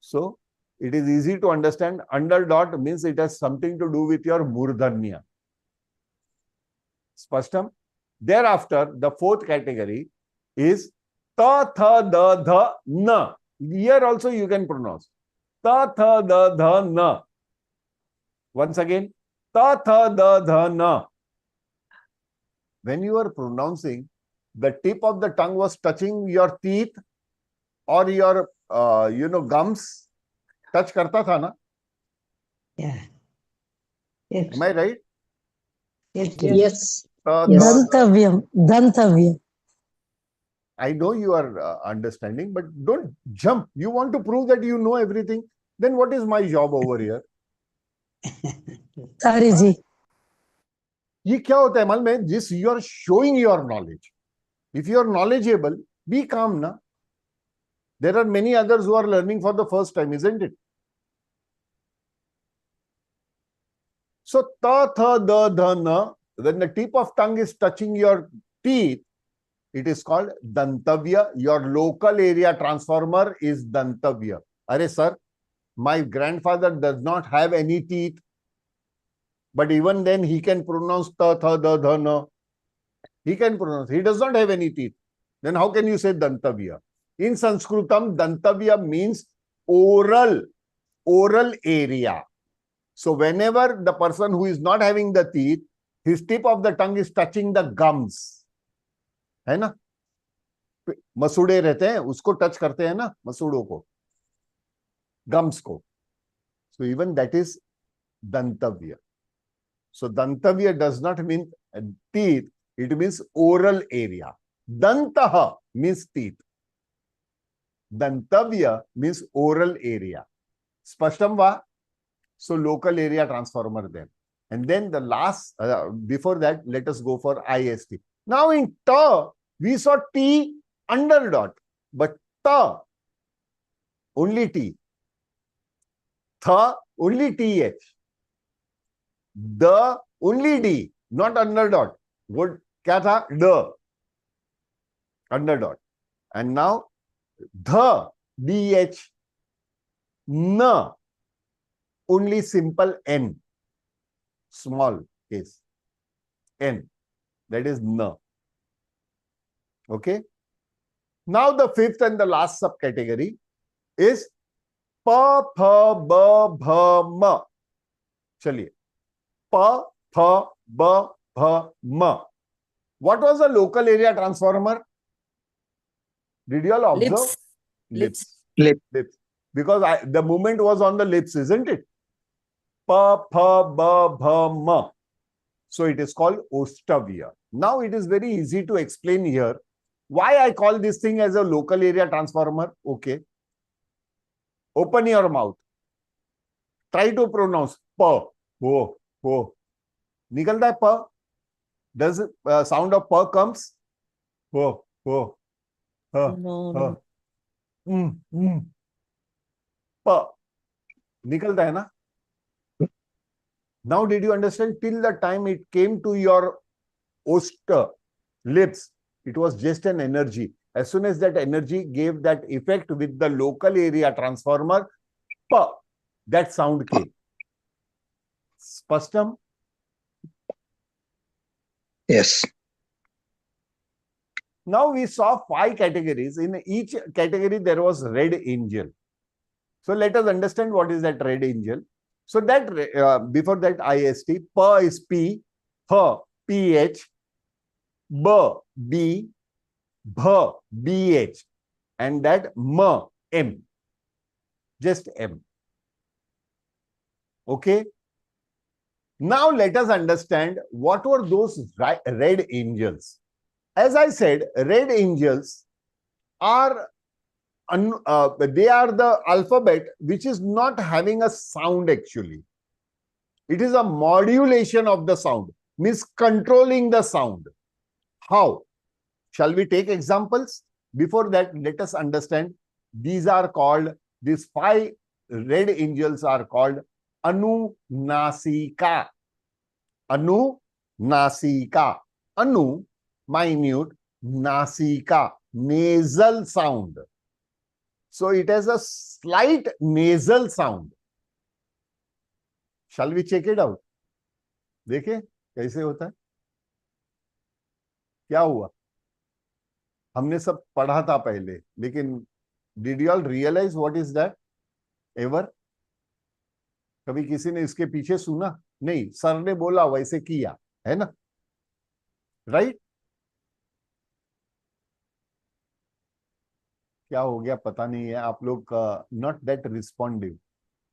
So it is easy to understand. Under dot means it has something to do with your murdhanya. Spashtam. Thereafter, the fourth category is ta, tha, da, dha, na. Here also you can pronounce ta, tha, da, dha, na. Once again, ta, tha, da, dha, na. When you are pronouncing, the tip of the tongue was touching your teeth or your gums. Touch karta tha na? Yeah. Yes. Am I right? Yes. Yes. Dantavyam. Dantavyam. I know you are understanding, but don't jump. You want to prove that you know everything. Then what is my job over here? Sorry, ji. ये क्या होता है मालूम है? This you are showing your knowledge. If you are knowledgeable, be calm na. There are many others who are learning for the first time, isn't it? So ta, tha, da, dha, na. When the tip of tongue is touching your teeth, it is called dantavya. Your local area transformer is dantavya. Arey sir, my grandfather does not have any teeth, but even then he can pronounce ta, tha, da, dha, na. He can pronounce. He does not have any teeth. Then how can you say dantavya? In Sanskritam, dantavya means oral area. So whenever the person who is not having the teeth, his tip of the tongue is touching the gums. है ना? मसूड़े रहते हैं, उसको touch करते हैं ना, मसूड़ों को, gums को. So even that is dantavya. So dantavya does not mean teeth, it means oral area. Dantaha means teeth. Dantavya means oral area. Spashtam va? So local area transformer then. And then the last, before that, let us go for IST. Now in ta, we saw T under dot, but ta, only T. Tha, only TH. The, only D, not under dot. What, kya tha? The, under dot. And now, the, DH, na, only simple N, small case, N, that is na. Okay. Now the fifth and the last subcategory is pa, pha, ba, bha, ma. Chaliye. Pa, pha, ba, bha, ma. What was the local area transformer? Did you all observe? Lips. Lips. Because the movement was on the lips, isn't it? Pa, pha, ba, bha, ma. So it is called Ostavya. Now it is very easy to explain here why I call this thing as a local area transformer. Okay. Open your mouth. Try to pronounce pa. Oh. Nikalta hai pa. Does sound of p comes? Oh, oh, No. p निकलता है ना? Now did you understand? Till the time it came to your oster lips, it was just an energy. As soon as that energy gave that effect with the local area transformer, p, that sound came. Spashtam? Yes. Now we saw 5 categories. In each category, there was red angel. So let us understand what is that red angel. So that before that IST, P is P, H, PH, B, B, Bh, BH, and that M, M. Just M. Okay. Now let us understand what were those red angels. As I said, red angels are they are the alphabet which is not having a sound actually. It is a modulation of the sound, means controlling the sound. How? Shall we take examples? Before that, let us understand. These 5 red angels are called Anunasika. Anunasika. Anu, minute, Nasika, nasal sound. So it has a slight nasal sound. Shall we check it out? देखें कैसे होता है? क्या हुआ? हमने सब पढ़ा था पहले, लेकिन did you all realize what is that? Ever? कभी किसी ने इसके पीछे सुना? नहीं, सर ने बोला वैसे किया, है ना? राइट? क्या हो गया पता नहीं है, आप लोग नॉट दैट रिस्पॉन्डिव.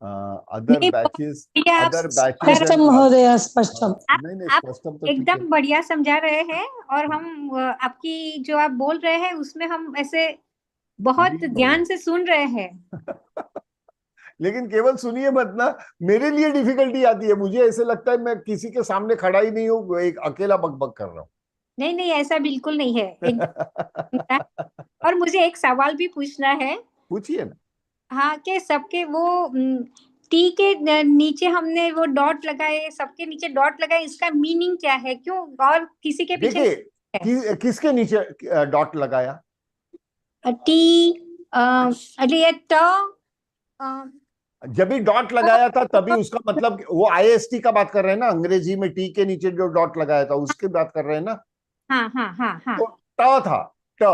अदर बैचेस स्पष्टम महोदय, स्पष्टम. नहीं, आप स्पष्टम तो एकदम बढ़िया समझा रहे हैं, और हम आपकी जो आप बोल रहे हैं उसमें हम ऐसे बहुत ध्यान से सुन रहे हैं. लेकिन केवल सुनिए मत ना, मेरे लिए डिफिकल्टी आती है. मुझे ऐसे लगता है मैं किसी के सामने खड़ा ही नहीं हूँ, एक अकेला बकबक कर रहा हूँ. नहीं नहीं, ऐसा बिल्कुल नहीं है. और मुझे एक सवाल भी पूछना है. पूछिए ना. हाँ, कि सबके वो टी के नीचे हमने वो डॉट लगाए, सबके नीचे डॉट लगाए, इसका मीनिंग क्या है? क्यों? और किसी के पीछे देखिए किसके नीचे डॉट लगाया? टी ये जब भी डॉट लगाया था तभी उसका मतलब वो आईएसटी का बात कर रहे हैं ना, अंग्रेजी में टी के नीचे जो डॉट लगाया था उसकी बात कर रहे हैं ना. हाँ हाँ हाँ हाँ. तो ट था, ट.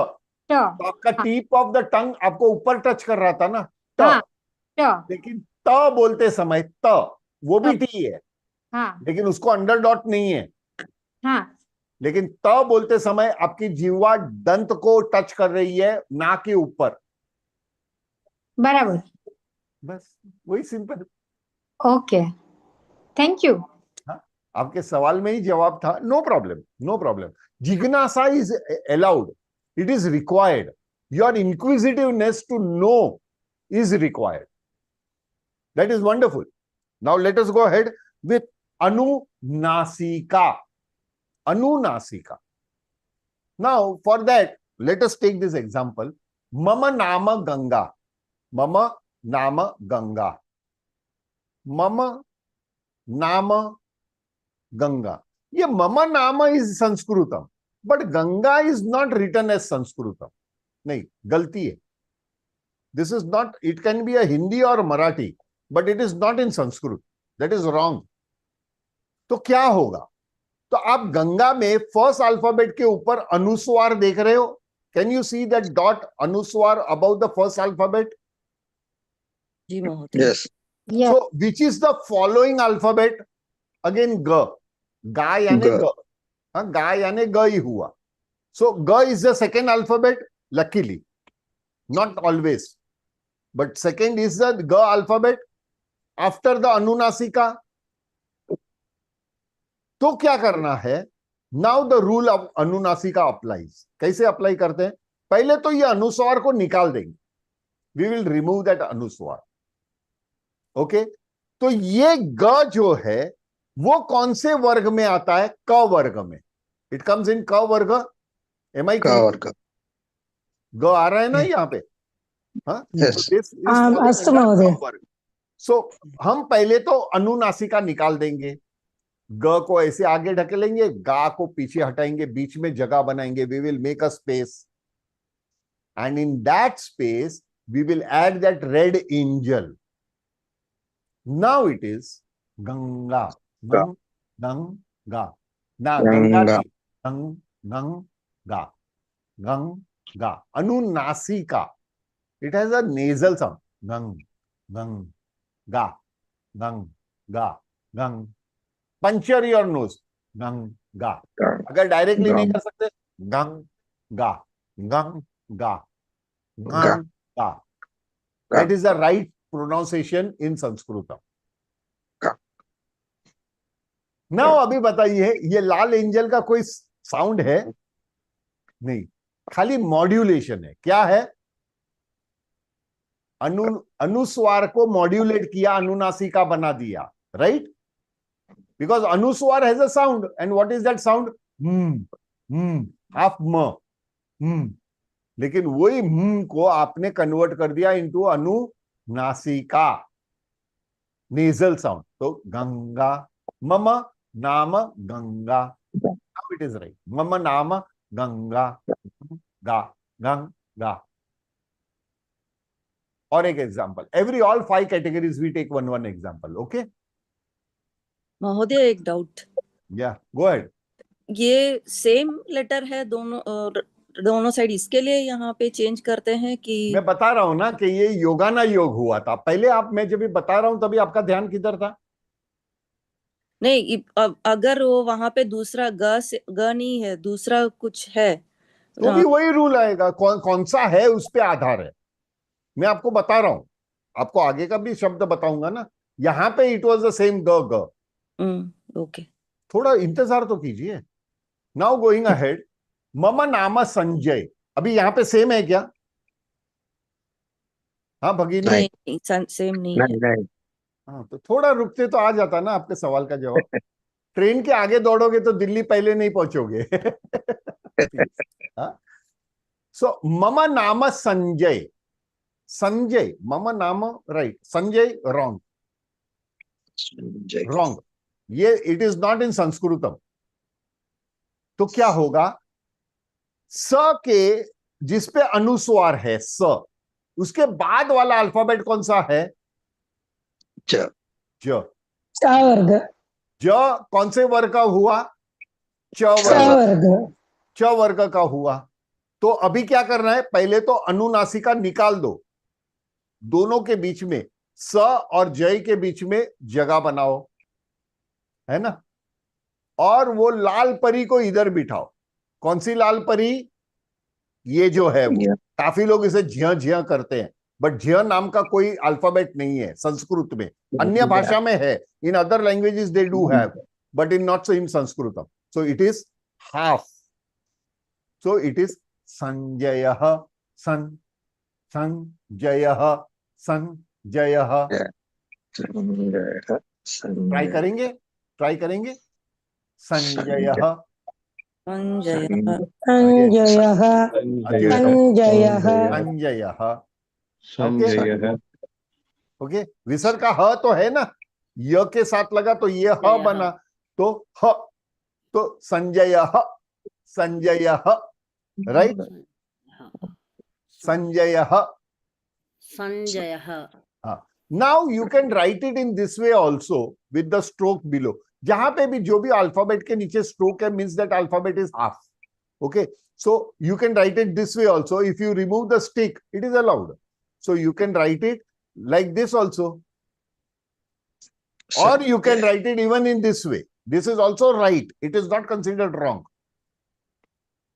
तो आपका टिप ऑफ द टंग आपको ऊपर टच कर रहा था ना, ट. लेकिन त बोलते समय त वो भी टी है, लेकिन उसको अंडर डॉट नहीं है. लेकिन त बोलते समय आपकी जीवा दंत को टच कर रही है, ना के ऊपर. बराबर. बस वही सिंपल. Okay, thank you. आपके सवाल में ही जवाब था. No problem, no problem. जिज्ञासा is allowed, it is required. Your inquisitiveness to know is required. That is wonderful. Now let us go ahead with Anunasika. Anunasika. Now for that, let us take this example. Mama nama Ganga. Mama nama Ganga. Mama nama Ganga. Yeah, Mama nama is Sanskritam. But Ganga is not written as Sanskritam. नहीं, गलती है. This is not, it can be a Hindi or Marathi, but it is not in Sanskrit. That is wrong. तो क्या होगा? तो आप गंगा में first alphabet के ऊपर अनुस्वार देख रहे हो. Can you see that dot anuswar above the first alphabet? जी महोदय. Yes. So which is the following alphabet? Again G. गा यानी ग. गा यानी ग ही हुआ. So G is the second alphabet, luckily. Not always. But second is the G alphabet after the Anunasika. तो क्या करना है? Now the rule of Anunasika applies. कैसे अप्लाई करते हैं? पहले तो ये अनुस्वार को निकाल देंगे. We will remove that अनुस्वार. ओके? तो ये ग जो है वो कौन से वर्ग में आता है? क वर्ग में. इट कम्स इन क वर्ग, एम आई का वर्ग। ग आ रहा है ना यहाँ पे, हाँ, Yes. अस्तु महोदय। वर्ग। सो हम पहले तो अनुनासिका निकाल देंगे, ग को ऐसे आगे ढकेलेंगे, गा को पीछे हटाएंगे, बीच में जगह बनाएंगे, we will make a space, and in that space we will add that red angel. Now it is Ganga, गंग गंगा, ना गंगा गंगा। नहीं, गंग गंगा, गंगा, अनुनासिका, it has a nasal sound, gang gang ga gang ga gang. Puncture your nose, gang ga. अगर directly नहीं कर सकते, gang ga gang ga gang ga. That is the right pronunciation in Sanskrit. Now अभी बताइए, ये लाल angel का कोई sound है? नहीं, खाली मॉड्यूलेशन है. क्या है? अनुस्वार को मॉड्यूलेट किया, अनुनासिका बना दिया, राइट? बिकॉज अनुस्वार has a sound, and what is that sound? Half म. लेकिन वही को आपने कन्वर्ट कर दिया इनटू अनुनासिका, नेजल साउंड. तो गंगा, मम नाम Ganga. Now it is right. मम नाम गंगा, गा गंगा. और एक example, every all 5 categories we take one example. Okay महोदय, एक डाउट। Yeah go ahead. ये सेम लेटर है दोनों साइड, इसके लिए यहाँ पे चेंज करते हैं कि? मैं बता रहा हूं ना कि ये योगाना योग हुआ था पहले. आप, मैं जब भी बता रहा हूं तभी आपका ध्यान किधर था? नहीं, अगर वो वहां पे दूसरा ग नहीं है, दूसरा कुछ है, तो भी वही रूल आएगा. कौन सा है उस पे आधार है. मैं आपको बता रहा हूं, आपको आगे का भी शब्द बताऊंगा ना. यहां पे इट वाज द सेम ग. ओके, थोड़ा इंतजार तो कीजिए. नाउ गोइंग अहेड, मम नाम संजय. अभी यहां पे सेम है क्या? हाँ भगिनी? नहीं, सेम नहीं है। हाँ, तो थोड़ा रुकते तो आ जाता ना आपके सवाल का जवाब. ट्रेन के आगे दौड़ोगे तो दिल्ली पहले नहीं पहुंचोगे. सो मम नाम संजय. संजय, मम नाम, राइट. Sanjay wrong, wrong. ये इट इज नॉट इन संस्कृतम. तो क्या होगा? स के जिस पे अनुस्वार है स, उसके बाद वाला अल्फाबेट कौन सा है? ज. ज. वर्ग, ज कौन से वर्ग का हुआ? च वर्ग. च वर्ग का हुआ. तो अभी क्या करना है? पहले तो अनुनासिका निकाल दो, दोनों के बीच में स और जय के बीच में जगह बनाओ, है ना? और वो लाल परी को इधर बिठाओ. कौन सी लाल परी? ये जो है वो. काफी लोग इसे झ झ करते हैं, बट झ नाम का कोई अल्फाबेट नहीं है संस्कृत में. अन्य भाषा में है, in other languages they do have, but in not so in संस्कृतम. So it is half. So it is संजयः, संजयः, संजयः. ट्राई करेंगे, ट्राई करेंगे. संजयः, संजयः, संजयः, संजयः. ओके. विसर्ग का ह तो है ना, य के साथ लगा तो ये ह बना, तो ह. तो संजयः, संजयः, राइट. संजयः, संजयः. Now you can write it in this way also with the stroke below. जहां पे भी जो भी अल्फाबेट के नीचे स्ट्रोक है, means that alphabet is half. Okay, so you can write it this way also. If you remove the stick, it is allowed. So you can write it like this also, or you can write it even in this way. This is also right. It is not considered wrong.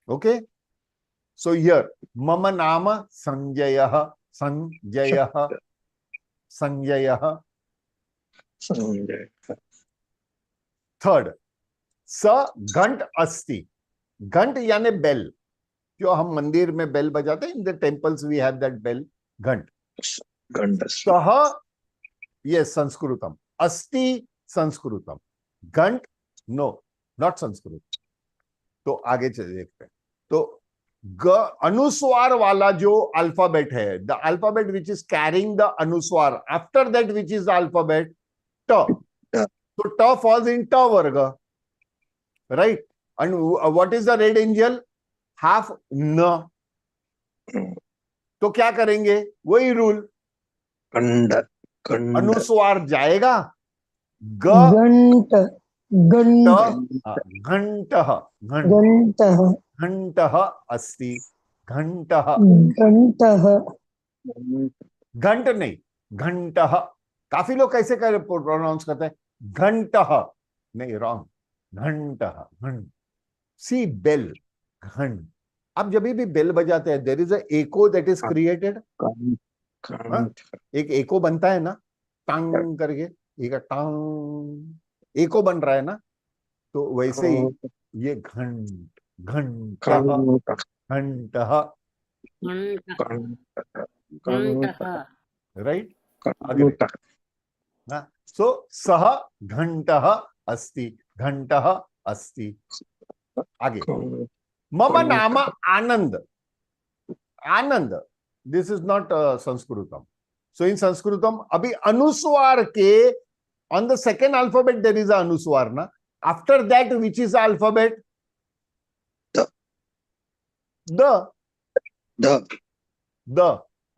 Okay, so here mama nama sanjayah, sanjayah, sanjayah. Third, sa घंट asti. घंट यानी bell, जो हम मंदिर में bell बजाते हैं. In the temples we have that bell, घंट. सह, ये संस्कृतम. अस्ति संस्कृतम. घंट, नो, नॉट संस्कृत. तो आगे चले देखते हैं। तो ग अनुस्वार वाला जो अल्फाबेट है, the alphabet which is carrying the अनुस्वार, after that which is the alphabet ट, तो ट फॉल्स इन ट वर्ग, right? And what is the red angel? Half न। तो क्या करेंगे? वही रूल, कंड कंड अनुस्वार जाएगा, ग घंट ट घंट घंट घंटः घंटः अस्ति, घंटः, घंटः घंट नहीं, घंटः। काफी लोग कैसे कर प्रोनाउंस करते हैं? घंटः नहीं, रॉन्ग, घंटः, घंट। सी बेल, घंट। आप जब भी बेल बजाते हैं, there is a echo that is created, एक एको बनता है ना, टांग करके, एक टांग, एको बन रहा है ना, तो वैसे ही ये घंट, घंटः, घंटः, घंटः राइट? अग्रे, सो सह घंटः अस्ति, घंटः अस्ति। आगे, मम नाम Anand, Anand, this is not Sanskritam. So in Sanskritam अभी अनुस्वार के on the second alphabet there is a अनुस्वार ना, after that which is alphabet? द द,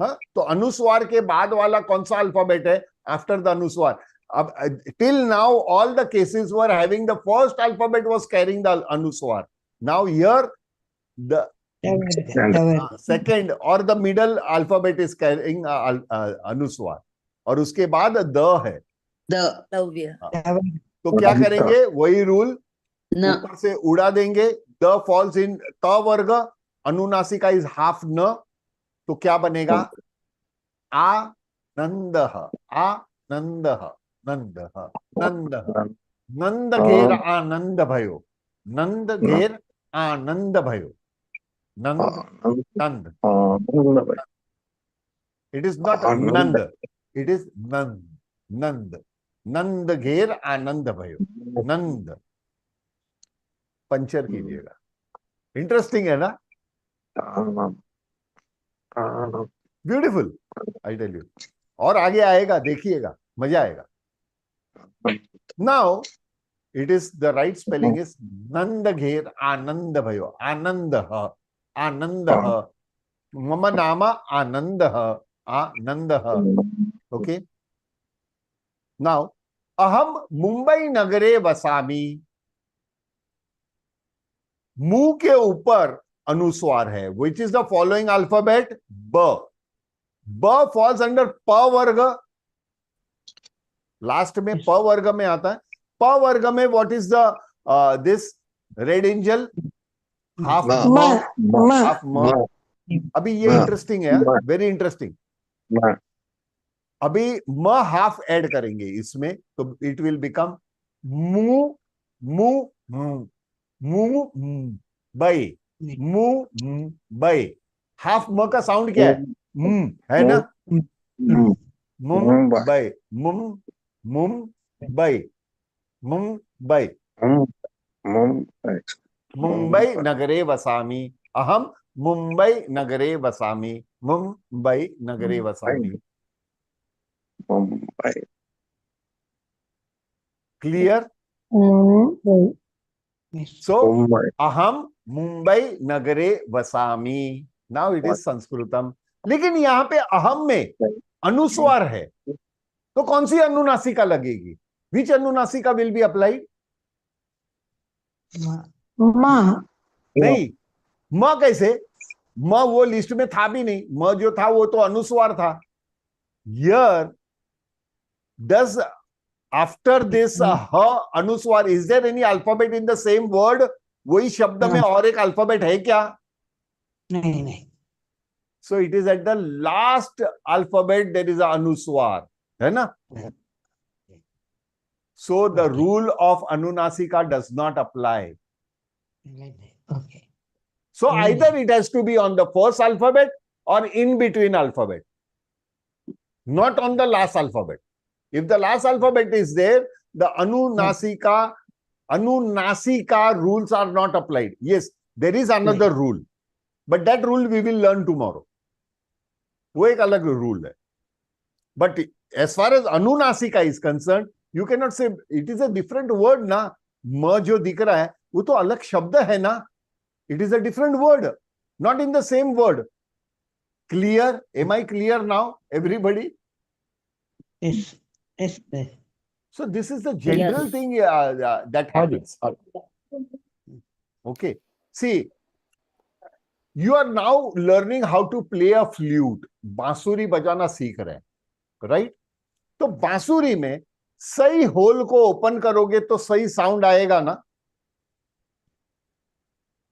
हाँ, तो अनुस्वार के बाद वाला कौन सा अल्फाबेट है? आफ्टर द अनुस्वार। अब till now all the cases were having the first alphabet was carrying the अनुस्वार, नाउ हियर द सेकेंड और the middle alphabet is carrying अनुस्वार, और उसके बाद द है। दव्य तो क्या करेंगे? वही रूल, ऊपर से उड़ा देंगे, द फॉल्स इन त वर्ग, अनुनासिका इज हाफ न, तो क्या बनेगा? आनंदः, आनंदः, नंदः, नंदः, नंद घेर आनंद भयो, नंद घेर आनंद भयो, Nand, Nand. It is not Nand, it is Nand, Nand, Nand घेर आनंद भयो, नंद। पंचर कीजिएगा, इंटरेस्टिंग है ना? Beautiful, I tell you. और आगे आएगा, देखिएगा, मजा आएगा। Now it is the right spelling is Nand घेर आनंद भयो, आनंद, आनंद, मम नाम आनंद, आनंद। ओके, नाउ अहम मुंबई नगरे वसामि, मुंह के ऊपर अनुस्वार है, विच इज द फॉलोइंग अल्फाबेट? ब, ब फॉल्स अंडर प वर्ग, लास्ट में प वर्ग में आता है। प वर्ग में what is the this red angel? Half म, हाफ म। अभी ये इंटरेस्टिंग है, वेरी इंटरेस्टिंग। अभी म हाफ ऐड करेंगे इसमें, तो इट विल बिकम मु, मु, मु, बई, मु, बई। हाफ म का साउंड क्या है? है ना? मुंबई, मुंबई, मुंबई, मुंबई नगरे वसामि, अहम मुंबई नगरे वसामि, मुंबई नगरे वसामि। क्लियर? सो अहम मुंबई नगरे वसामि, नाउ इट इज संस्कृतम। लेकिन यहां पे अहम में अनुस्वार है, तो कौन सी अनुनासिका लगेगी? विच अनुनासिका विल बी अप्लाइड? नहीं, म कैसे? म वो लिस्ट में था भी नहीं, म जो था वो तो अनुस्वार था। हियर डज आफ्टर दिस ह अनुस्वार, is there any alphabet in the same word? वही शब्द में और एक अल्फाबेट है क्या? नहीं। So it is at the last alphabet there is a अनुस्वार, है ना? सो द रूल ऑफ अनुनासिका does not apply. Okay. So either it has to be on the first alphabet or in between alphabet, not on the last alphabet. If the last alphabet is there, the anunasika, Anunasika rules are not applied. Yes, there is another rule, but that rule we will learn tomorrow. वो एक अलग rule है. But as far as Anunasika is concerned, you cannot say it is a different word ना. म जो दिख रहा है वो तो अलग शब्द है ना. It is a different word, not in the same word. Clear? Am I clear now, everybody? Yes. Yes. Yes. So this is the general Yes. thing that happens. Okay. See, you are now learning how to play a flute. बांसुरी बजाना सीख रहे हैं, right? तो बांसुरी में सही whole को ओपन करोगे तो सही साउंड आएगा ना.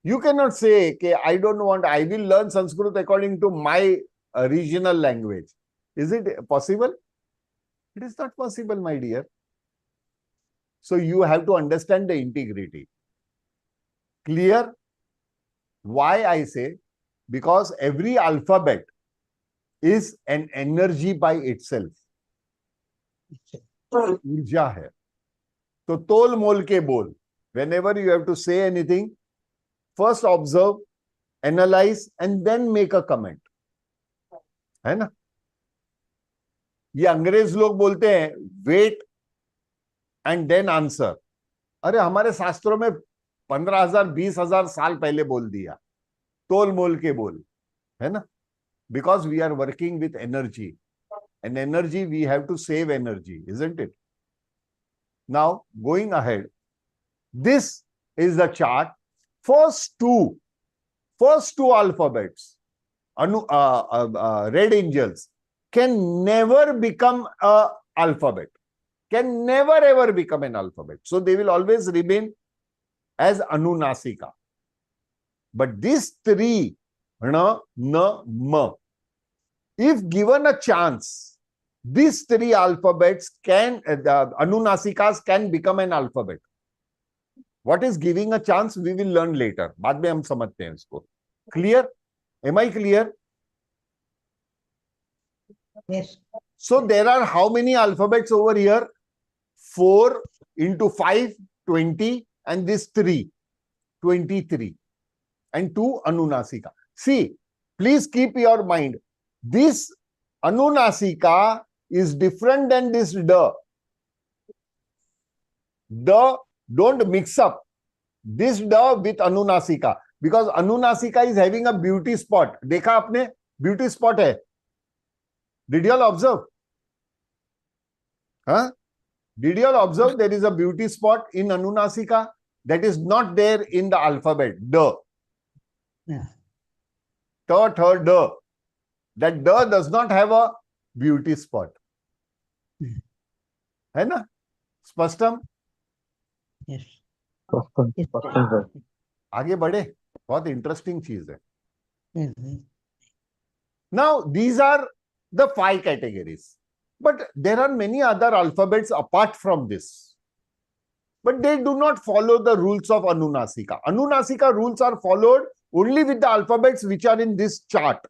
You cannot say कि I don't want, I will learn Sanskrit according to my regional language. Is it possible? It is not possible, my dear. So you have to understand the integrity. Clear? Why I say? Because every alphabet is an energy by itself. ऊर्जा है. तो तोल मोल के बोल. Whenever you have to say anything, first observe, analyze, and then make a comment. है ना? ये अंग्रेज लोग बोलते हैं wait and then answer. अरे हमारे शास्त्रों में 15,000 20,000 साल पहले बोल दिया. तोल मोल के बोल, है ना? Because we are working with energy. And energy, we have to save energy, isn't it? Now, going ahead, this is the chart. First two alphabets, red angels, can never become an alphabet. Can never ever become an alphabet. So they will always remain as Anunasika. But these three, na, na, ma, if given a chance, these three alphabets can, Anunasikas can become an alphabet. What is giving a chance? We will learn later. बाद में हम समझते हैं इसको. Clear? Am I clear? Yes. So there are how many alphabets over here? 4 into 5, 20, and this 3, 23, and 2 Anunasika. See, please keep your mind. This Anunasika is different than this da. Da, don't mix up this da with Anunasika, because Anunasika is having a beauty spot. देखा आपने? Beauty spot है. Did you all observe? Huh? Did you all observe there is a beauty spot in Anunasika that is not there in the alphabet? Da. Yeah. Ta, tha, da. That da does not have a beauty spot. है ना? स्पष्टम? Yes. आगे बढ़े. बहुत interesting चीज है. Yes. Now, these are the 5 categories. But there are many other alphabets apart from this. But they do not follow the rules of Anunasika. Anunasika rules are followed only with the alphabets which are in this chart.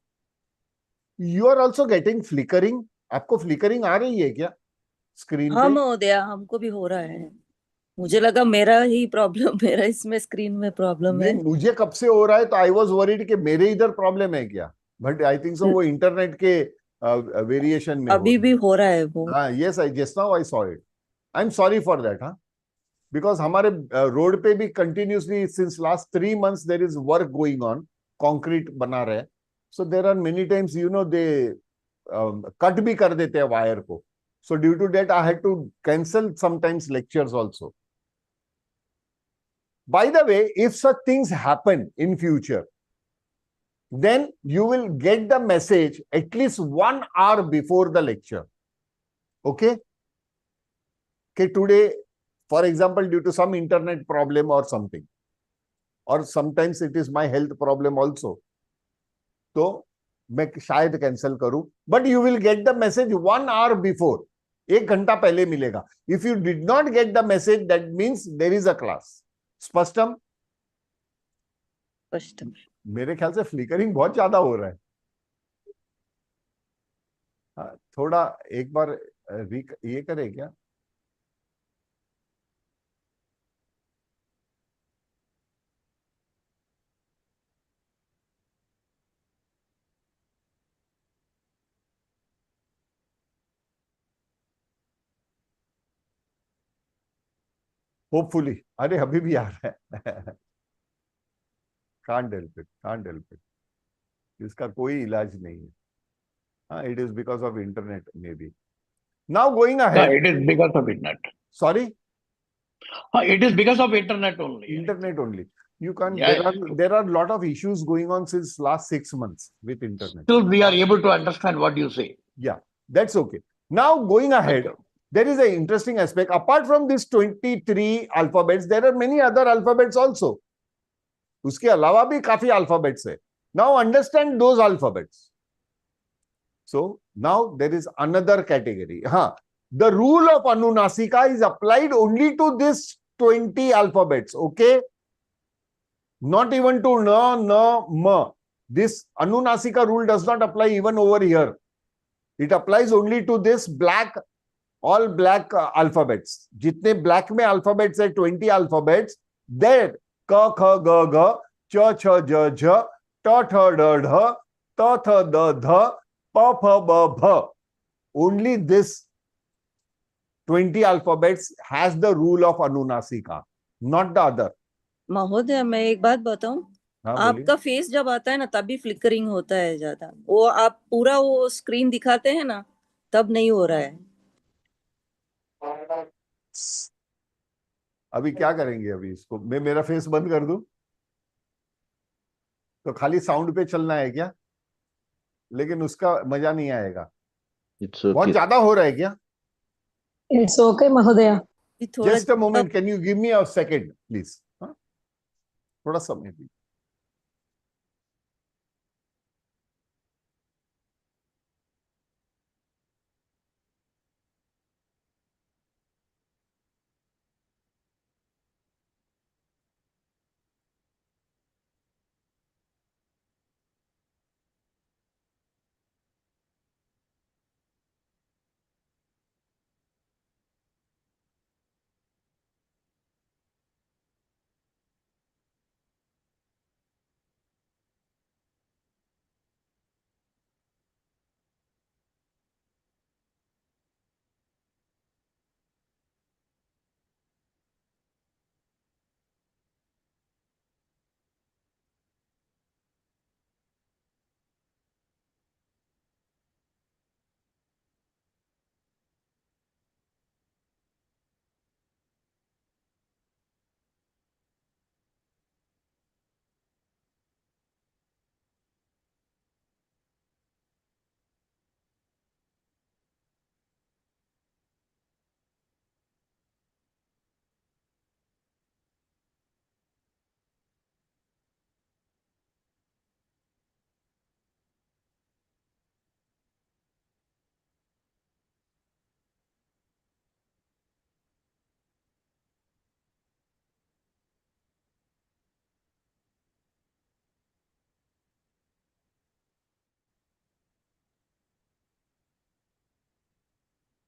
You are also getting flickering. आपको flickering आ रही है क्या screen हाँ पे? महोदया, हमको भी हो रहा है. मुझे लगा मेरा ही प्रॉब्लम, मेरा इसमें स्क्रीन में प्रॉब्लम है. नहीं, मुझे कब से हो रहा है तो आई वॉज वरीड कि मेरे इधर प्रॉब्लम है क्या. बट आई थिंक सो वो इंटरनेट के वेरिएशन में अभी भी हो रहा है वो. हाँ, yes, I just now I saw it. I am sorry for that. हाँ, बिकॉज हमारे रोड पे भी continuously since last 3 months there is work going on. Concrete बना रहे हैं. So there are many times you know they cut भी कर देते हैं वायर को. So due to that I had to cancel sometimes lectures also. By the way, if such things happen in future, then you will get the message at least 1 hour before the lecture. Okay? Okay, today, for example, due to some internet problem or something, or sometimes it is my health problem also, तो मैं शायद cancel करूं, but you will get the message 1 hour before. 1 घंटा पहले मिलेगा. If you did not get the message, that means there is a class. स्पष्टम? स्पष्टम. मेरे ख्याल से फ्लिकरिंग बहुत ज्यादा हो रहा है. थोड़ा एक बार ये करे क्या? होपफुली, अरे अभी भी आ रहा है. Can't help it. इसका कोई इलाज नहीं है. हाँ, it is because of internet may be. Now going ahead. It is because of internet. Ssorry, It is because of internet only. internet only. You can't. Yeah, There are yeah. there are a lot of issues going on since last 6 months with internet. Still, we are able to understand what you say. Yeah, that's okay. Now going ahead, Okay. there is an interesting aspect. Apart from these 23 alphabets, there are many other alphabets also. उसके अलावा भी काफी alphabets है. Now understand those alphabets. So now there is another category. The rule of Anunasika is applied only to this 20 alphabets. Okay, not even to na, na, ma. This Anunasika rule does not apply even over here. It applies only to this black, all black alphabets. जितने black में alphabets है 20 alphabets. There ka kha ga ga, cha cha ja ja, ta tha da dha, ta tha da dha, pa pha ba bha. Only this 20 alphabets has the rule of Anunasika, not the other. महोदय, मैं एक बात बताऊं, हाँ, बोलिए. आपका face जब आता है ना तभी फ्लिकरिंग होता है ज्यादा. वो आप पूरा वो स्क्रीन दिखाते हैं ना, तब नहीं हो रहा है. अभी क्या करेंगे? अभी इसको मैं मेरा फेस बंद कर दूं तो खाली साउंड पे चलना है क्या? लेकिन उसका मजा नहीं आएगा. बहुत ज्यादा हो रहा है क्या? It's okay, Mahodaya. थोड़ा Just a moment. Can you give me a second, please? थोड़ा समय please.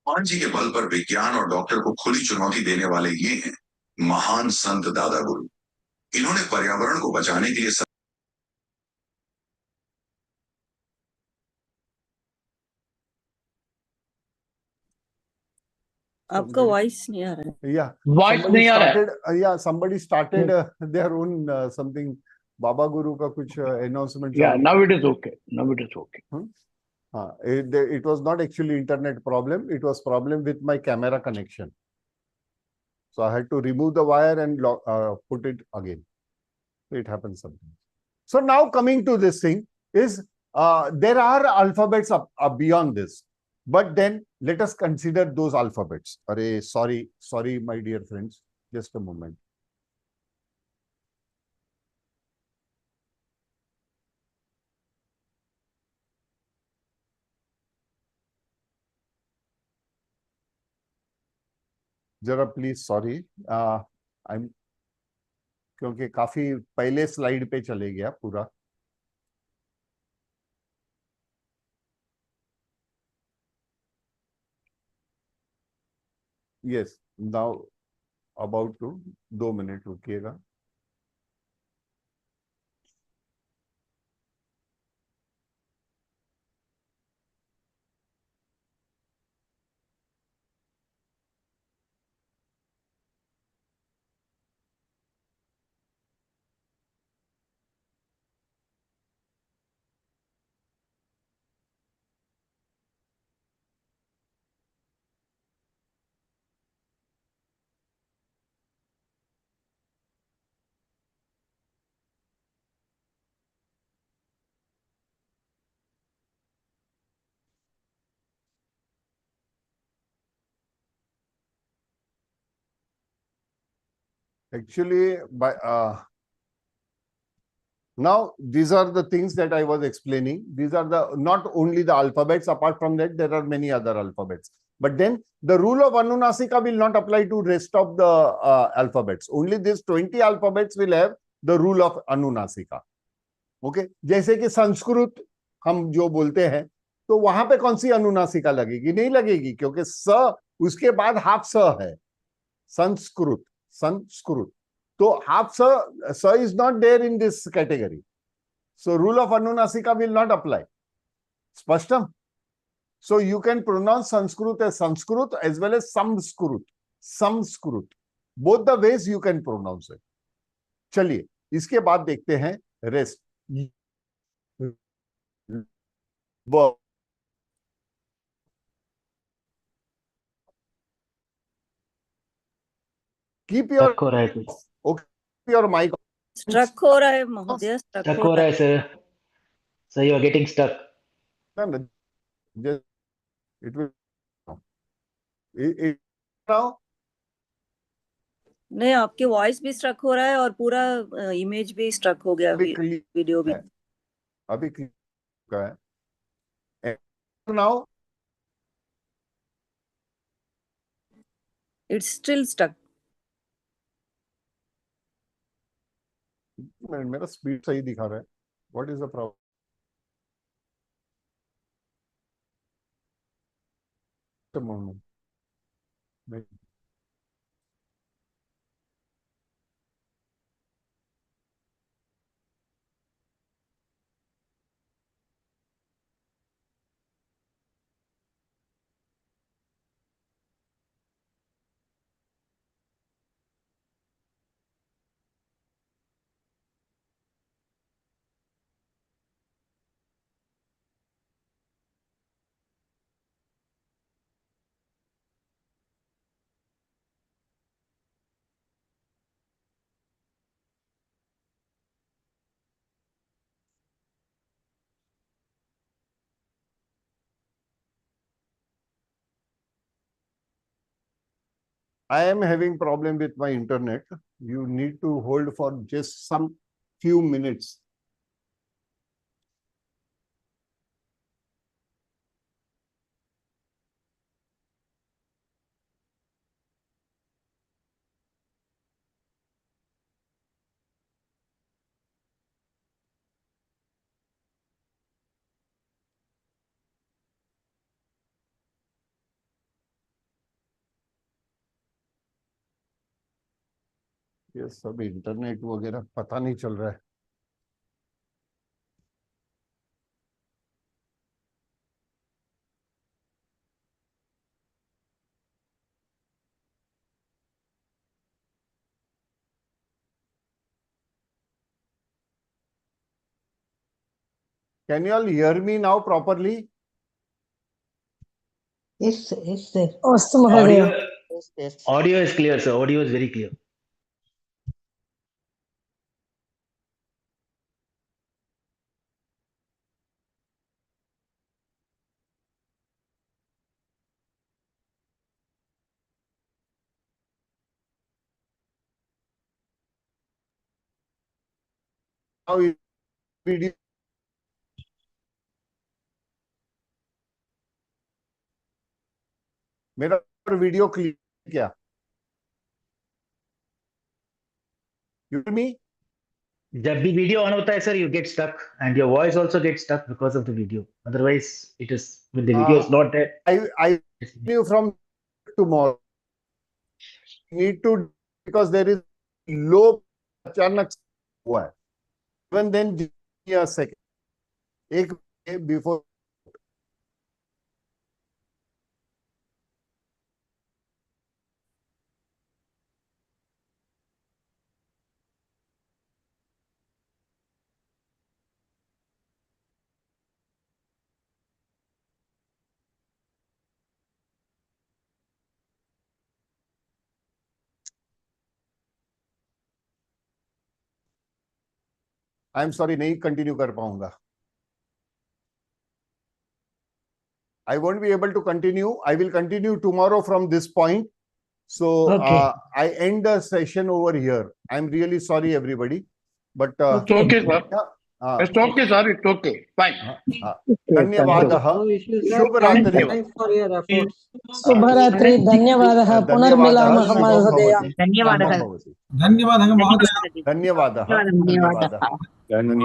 भगवान जी के बल पर विज्ञान और डॉक्टर को खुली चुनौती देने वाले ये हैं महान संत दादा गुरु. इन्होंने पर्यावरण को बचाने के लिए आपका वॉइस नहीं आ रहा है. Yeah, Voice नहीं आ रहा है. Yeah, somebody started their own something. Baba Guru का कुछ announcement. Yeah, now it is okay. Now it is okay. It was not actually internet problem. It was problem with my camera connection. So I had to remove the wire and put it again. So it happens sometimes. So now coming to this thing is there are alphabets beyond this. But then let us consider those alphabets. Sorry, my dear friends. Just a moment. जरा please sorry. I'm क्योंकि काफी पहले slide पे चले गया पूरा. Yes, now about two. 2 minute रुकिएगा. Actually, now these are the things that I was explaining. These are the not only the alphabets. Apart from that, there are many other alphabets. But then the rule of Anunasika will not apply to rest of the alphabets. Only these 20 alphabets will have the rule of Anunasika. Okay? जैसे कि संस्कृत हम जो बोलते हैं, तो वहां पे कौन सी अनुनासिका लगेगी? नहीं लगेगी, क्योंकि स उसके बाद हाफ स है. Sanskrit, Sanskrit. So half sa is not there in this category. So rule of Anunasika will not apply. Spashtam? So you can pronounce Sanskrit as Sanskrit as well as Samskrit. Samskrit. Both the ways you can pronounce it. चलिए, इसके बाद देखते हैं rest. Keep your your mic. Struck हो रहा है महोदय, stuck हो रहा है sir. So you are getting stuck. No, just it will now. नहीं, आपकी वॉइस भी स्ट्रक हो रहा है और पूरा इमेज भी स्ट्रक हो गया, वीडियो भी. अभी का है. Now it's still stuck. मेरा स्पीड सही दिखा रहा है. What is the problem? The moment. I am having problem with my internet. You need to hold for just some few minutes. ये सब इंटरनेट वगैरह पता नहीं चल रहा है. Can you all hear me now properly? Yes, yes, sir. अस्तु महोदय. Audio is clear, sir. Audio is very clear. Now video. मेरा वीडियो क्लियर क्या? You hear me? जब भी वीडियो ऑन होता है sir, you get stuck and your voice also gets stuck because of the video. Otherwise, it is when the video is not there. I knew from tomorrow. Need to, because there is low अचानक हुआ है. Even then, give me a second. एक before. I am sorry, नहीं continue कर पाऊंगा. I won't be able to continue. I will continue tomorrow from this point. So Okay. I end the session over here. I'm really sorry, everybody, but It's okay, sir. yeah, It's okay, sir. It's okay. Fine. धन्यवादः. शुभ रात्रि. शुभरात्रि धन्यवादः पुनर्मिलामः शुभं महोदय भवति. धन्यवादः शुभं भवति. धन्यवादः महोदय धन्यवादः. धन्यवादः. धन्यवादः.